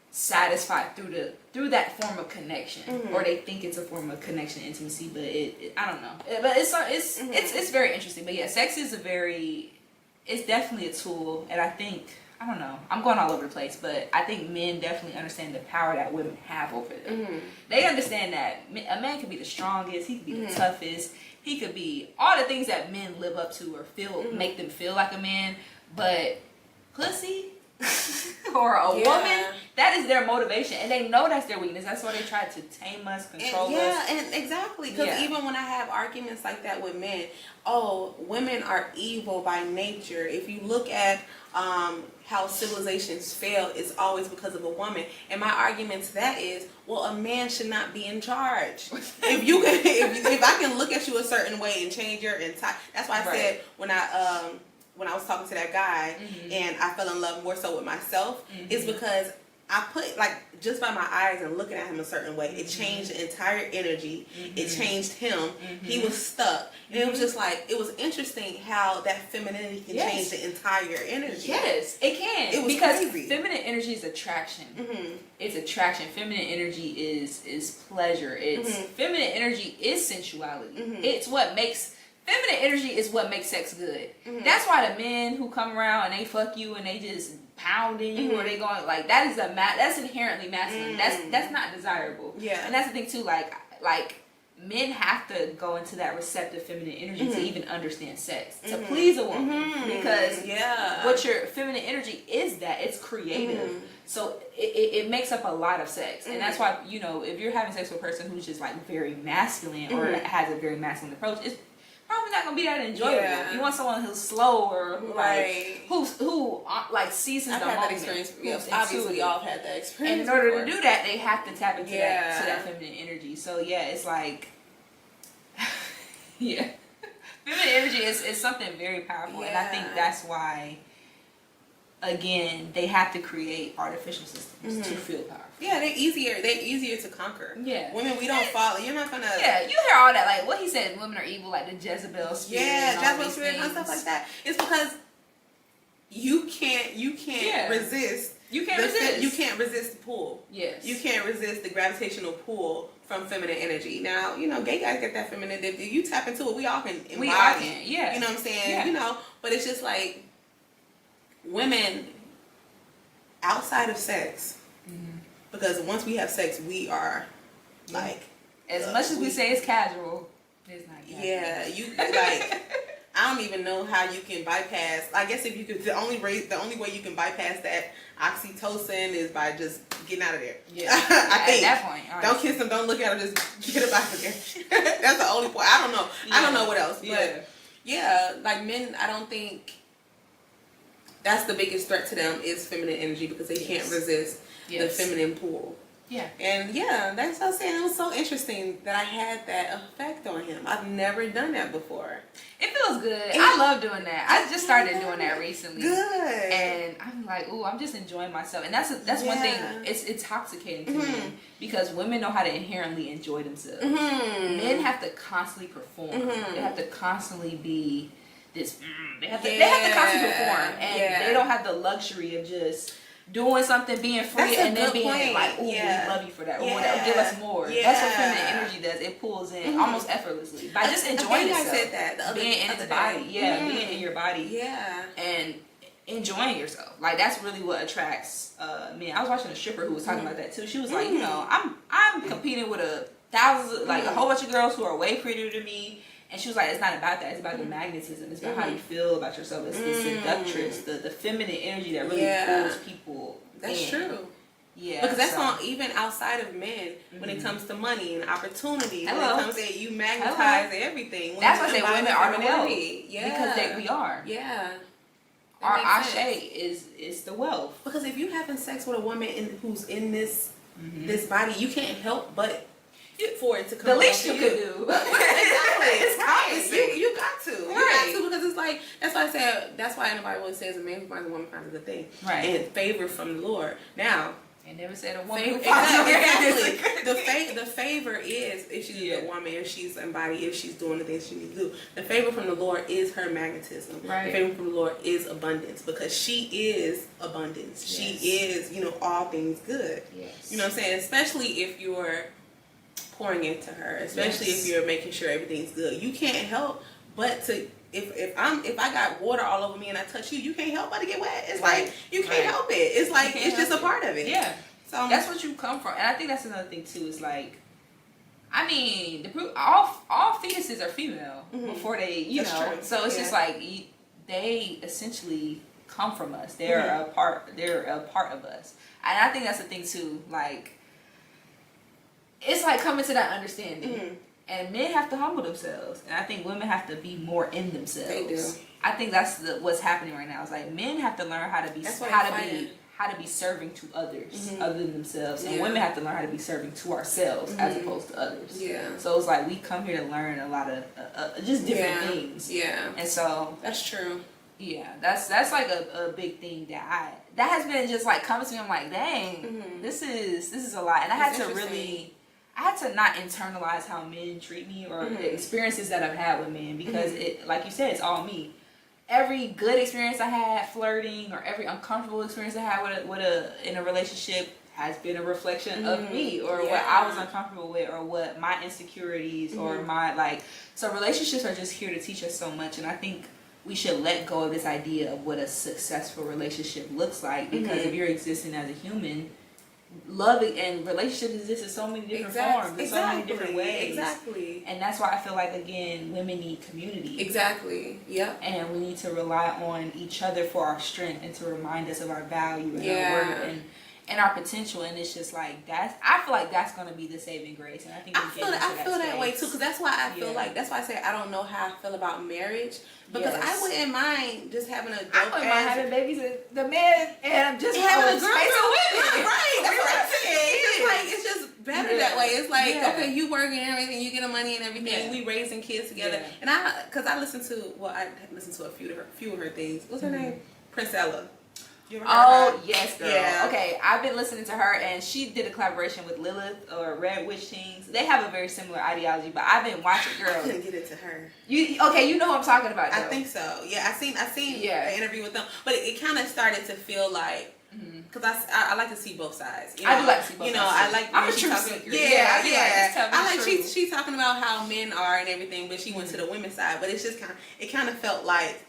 satisfy through that form of connection, or they think it's a form of connection, intimacy, but it I don't know. But it's very interesting. But yeah, sex is it's definitely a tool, and I think I don't know. I'm going all over the place, but I think men definitely understand the power that women have over them. They understand that a man could be the strongest, he could be the toughest, he could be all the things that men live up to or make them feel like a man, but pussy. or a woman, that is their motivation, and they know that's their weakness. That's why they try to tame us, control us. And exactly, because even when I have arguments like that with men, women are evil by nature. If you look at how civilizations fail, it's always because of a woman. And my argument to that is, well, a man should not be in charge. if I can look at you a certain way and change your entire. That's why I said when I was talking to that guy and I fell in love more so with myself, is because I put, like, just by my eyes and looking at him a certain way, it changed the entire energy. It changed him. He was stuck. And it was just like, it was interesting how that femininity can change the entire energy. Yes, it can. It was crazy. Feminine energy is attraction. It's attraction. Feminine energy is pleasure. It's feminine energy is sensuality. It's what makes... Feminine energy is what makes sex good. That's why the men who come around and they fuck you and they just pounding you or they going like that is that's inherently masculine. That's not desirable. Yeah, and that's the thing too. Like men have to go into that receptive feminine energy to even understand sex to please a woman because what your feminine energy is that it's creative. So it makes up a lot of sex, and that's why if you're having sex with a person who's just like very masculine or has a very masculine approach, it's probably not gonna be that enjoyable. You want someone who's slow or who like seasons the moment. I've had that experience. Obviously, we all had that experience. And in order to do that, they have to tap into that feminine energy. So it's like, feminine energy is something very powerful, and I think that's why again, they have to create artificial systems to feel powerful. Yeah, they're easier to conquer. Yeah. Women, we don't follow. You're not gonna. Yeah, you hear all that, like what he said, women are evil, like the Jezebel spirit. Yeah, Jezebel spirit and stuff like that. It's because you can't resist. You can't resist. You can't resist the pull. Yes. You can't resist the gravitational pull from feminine energy. Now, gay guys get that feminine. If you tap into it, we all can embody. We all can, yeah. You know what I'm saying? Yeah. But it's just like women outside of sex. Because once we have sex, we are like as much as we say it's casual, it's not casual. Yeah, you like. I don't even know how you can bypass. I guess if you could, the only way you can bypass that oxytocin is by just getting out of there. Yeah, I think. At that point, don't kiss them, don't look at them, just get them out of there. That's the only point. I don't know. Yeah. I don't know what else. But yeah, like men, I don't think that's the biggest threat to them is feminine energy because they can't resist the feminine pull. Yeah. And that's what I'm saying. It was so interesting that I had that effect on him. I've never done that before. It feels good. I love doing that. I just started doing that recently. Good. And I'm like, ooh, I'm just enjoying myself. And that's one thing. It's intoxicating to me because women know how to inherently enjoy themselves. Men have to constantly perform. They have to constantly be this. They have to constantly perform, and they don't have the luxury of just doing something, being free, and then being like, ooh, we love you for that, or whatever, give us more. That's what feminine energy does. It pulls in almost effortlessly by just enjoying yourself. I said that being in its body, being in your body, and enjoying yourself. Like that's really what attracts men. I was watching a stripper who was talking about that too. She was like, I'm competing with a whole bunch of girls who are way prettier than me. And she was like, it's not about that. It's about the magnetism. It's about how you feel about yourself. It's the seductress, the feminine energy that really pulls people That's true. Yeah. Because that's on even outside of men when it comes to money and opportunity. When it comes to you magnetize everything. That's why I say women are the wealth. Yeah. Because we are. Yeah. Our ashe is the wealth. Because if you're having sex with a woman who's in this body, you can't help but for it to come. The least you could do. Exactly. It's compensating. You got to. You got to because it's like that's why I said that's why anybody always says a man who finds a woman finds a good thing. Right. And favor from the Lord. Now. I never said a woman. Exactly. The favor is if she's a woman, if she's somebody, if she's doing the things she needs to do. The favor from the Lord is her magnetism. Right. The favor from the Lord is abundance because she is abundance. Yes. She is, all things good. Yes. You know what I'm saying? Especially if you're pouring into her, especially if you're making sure everything's good. You can't help but to. If I got water all over me and I touch you, you can't help but to get wet. It's like you can't help it. It's like it's just a part of it. Yeah. So that's what you come from, and I think that's another thing too. Is like, I mean, all fetuses are female before they, that's know. True. So it's just like they essentially come from us. They're a part. They're a part of us, and I think that's the thing too. Like, it's like coming to that understanding. And men have to humble themselves, and I think women have to be more in themselves. They do. I think that's what's happening right now. It's like men have to learn how to be serving to others other than themselves, and women have to learn how to be serving to ourselves as opposed to others. Yeah. So it's like we come here to learn a lot of just different things. Yeah. And so that's true. Yeah, that's like a big thing that has been just like coming to me. I'm like, dang, this is a lot, and I had to not internalize how men treat me or the experiences that I've had with men because it, like you said, it's all me. Every good experience I had flirting or every uncomfortable experience I had in a relationship has been a reflection of me or what I was uncomfortable with or what my insecurities or my so relationships are just here to teach us so much, and I think we should let go of this idea of what a successful relationship looks like because if you're existing as a human, love and relationships exist in so many different forms, in so many different ways. Exactly. And that's why I feel like, again, women need community. Exactly. Yep. And we need to rely on each other for our strength and to remind us of our value and our worth and our potential. And it's just like I feel like that's going to be the saving grace. And I think I feel that way too, because that's why I feel like that's why I say I don't know how I feel about marriage. Because I wouldn't mind just having a dope I wouldn't mind having babies with the man and just having a girl with it. Right. That's what I'm saying. It's just better that way. It's like, okay, you working and everything, you get the money and everything. We raising kids together. And I listened to a few of her things. What's her name? Prince Ella. You ever heard of her? Yes, girl. Yeah. Okay, I've been listening to her, and she did a collaboration with Lilith or Red Witch Teens. They have a very similar ideology, but I've been watching, I girl. couldn't get it to her. You know who I'm talking about, though. I think so. Yeah, I seen Yeah. an interview with them, but it kind of started to feel like, because I like to see both sides. You know? I do like to see both sides. I like. I'm a she truth talking, seeker. Yeah. I like She's talking about how men are and everything, but she went to the women's side. But it's just kind of felt like,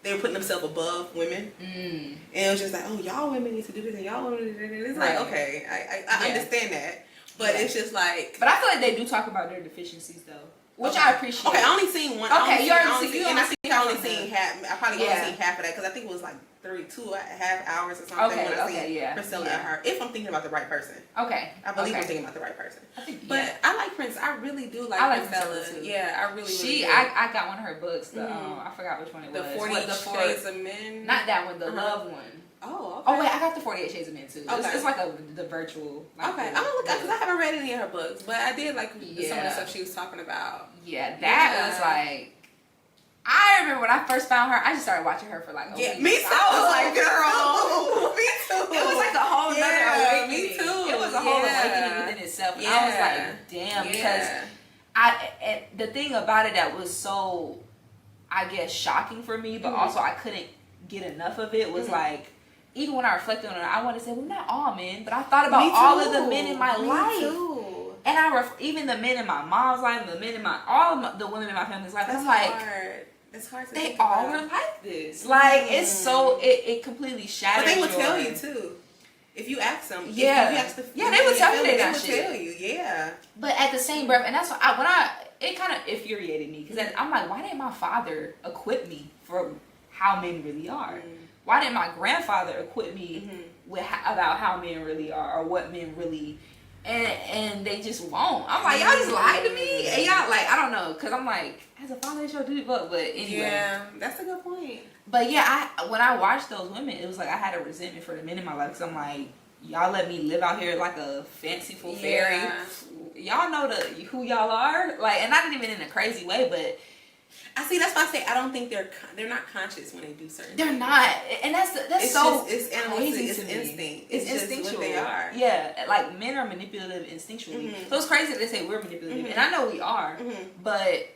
they were putting themselves above women, and it was just like, oh, y'all women need to do this, and y'all women need to do this. It's like, okay, I understand that, but it's just like. But I feel like they do talk about their deficiencies, though. Which I appreciate. Okay, I only seen one. Okay, I only seen half. I probably only seen half of that because I think it was like 2.5 hours or something. when I seen Priscilla and her. If I'm thinking about the right person. Okay. I believe I'm thinking about the right person. I think, but I like Prince. I really do like Priscilla. Yeah, I really do. I got one of her books. I forgot which one it was. The 40 Shades of Men. Not that one. The Love one. Oh, okay. Oh wait, I got the 48 Shades of Men too. Okay. It's like the virtual. Like, okay, I'm gonna look at because I haven't read any of her books, but I did like some of the stuff she was talking about. Yeah, that was like. I remember when I first found her, I just started watching her for like a week. Me too. I was like, girl, me too. It was like a whole nother awakening. Me too. It was a whole awakening within itself. And I was like, damn, because and the thing about it that was so, I guess, shocking for me, but also I couldn't get enough of it was like, even when I reflected on it, I want to say, well, not all men, but I thought about all of the men in my life. Too. And even the men in my mom's life, the men in the women in my family's life. That's I'm like, hard. It's hard to they all were like this. Like, it's so, it completely shattered. But they would tell you too. If you ask them. Yeah. If you ask they would tell you they that would shit. tell you. Yeah. But at the same breath, and that's what it kind of infuriated me. Because I'm like, why didn't my father equip me for how men really are? Why didn't my grandfather equip me with about how men really are or what men really and they just won't. I'm like, y'all just lied to me, and y'all like, I don't know, because I'm like, as a father, it's your duty, but anyway. Yeah, that's a good point. But yeah, when I watched those women, it was like I had a resentment for the men in my life, because I'm like, y'all let me live out here like a fanciful fairy. Y'all know who y'all are, like, and not even in a crazy way, but. I see. That's why I say I don't think they're not conscious when they do certain. They're not, and that's it's so just, it's crazy it's to me. instinct. It's just instinctual. what they are. Yeah, like men are manipulative instinctually. So it's crazy that they say we're manipulative, and I know we are, but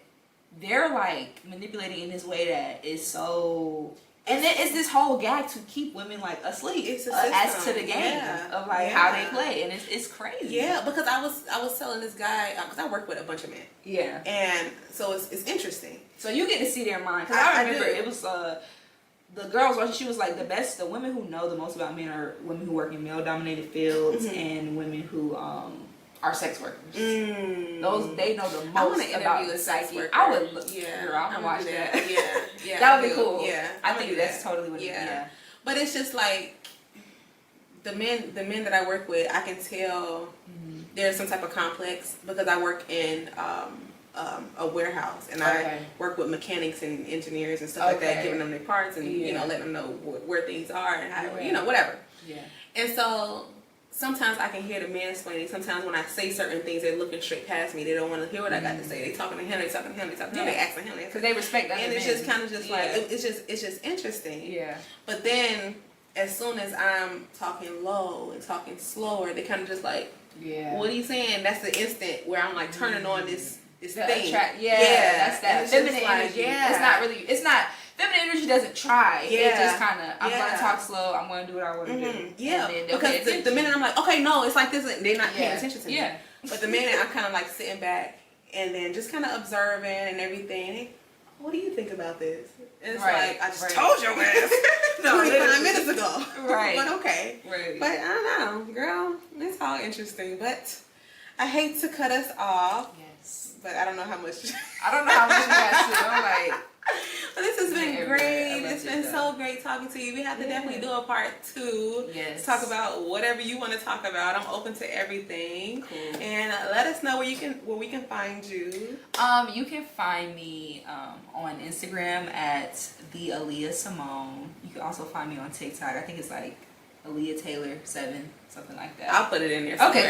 they're like manipulating in this way that is so. And then it's this whole gag to keep women like asleep as to the game of like how they play, and it's crazy. Yeah, because I was telling this guy because I work with a bunch of men. Yeah, and so it's interesting. So you get to see their mind. Because I remember it was the girls watching. She was like the women who know the most about men are women who work in male dominated fields and women who are sex workers. Those they know the most about the psyche. I would look. Yeah, girl, I'm gonna watch that. Yeah, that would be cool. Yeah, I think that's totally what it is. Yeah, but it's just like the men that I work with, I can tell there's some type of complex because I work in a warehouse and I work with mechanics and engineers and stuff like that, giving them their parts and letting them know where things are and how whatever. Yeah, and so. Sometimes I can hear the mansplaining. Sometimes when I say certain things, they're looking straight past me. They don't want to hear what I got to say. They talking to him. They talking to him. They talking to him. They asking him. Because they respect that. And it's just kind of just like it's just interesting. Yeah. But then as soon as I'm talking low and talking slower, they kind of just like, what are you saying? That's the instant where I'm like turning on this thing. That's that feminine energy. It's not. Feminine energy doesn't try. It just kind of, I'm going to talk slow. I'm going to do what I want to do. Yeah. Because the minute I'm like, okay, no, it's like this. They're not paying attention to me. Yeah. But the minute I'm kind of like sitting back and then just kind of observing and everything. Hey, what do you think about this? And it's like, I just told your ass 25 minutes ago. Right. But okay. Right. But I don't know, girl. It's all interesting. But I hate to cut us off. Yes. But I don't know how much. We got to. I'm like. Well, this has been great. It's been so great talking to you. We have to definitely do a part 2. Yes. Talk about whatever you want to talk about. I'm open to everything. Cool. And let us know where we can find you. You can find me on Instagram at the Aaliyah Simone. You can also find me on TikTok. I think it's like Aaliyah Taylor 7, something like that. I'll put it in there somewhere. Okay.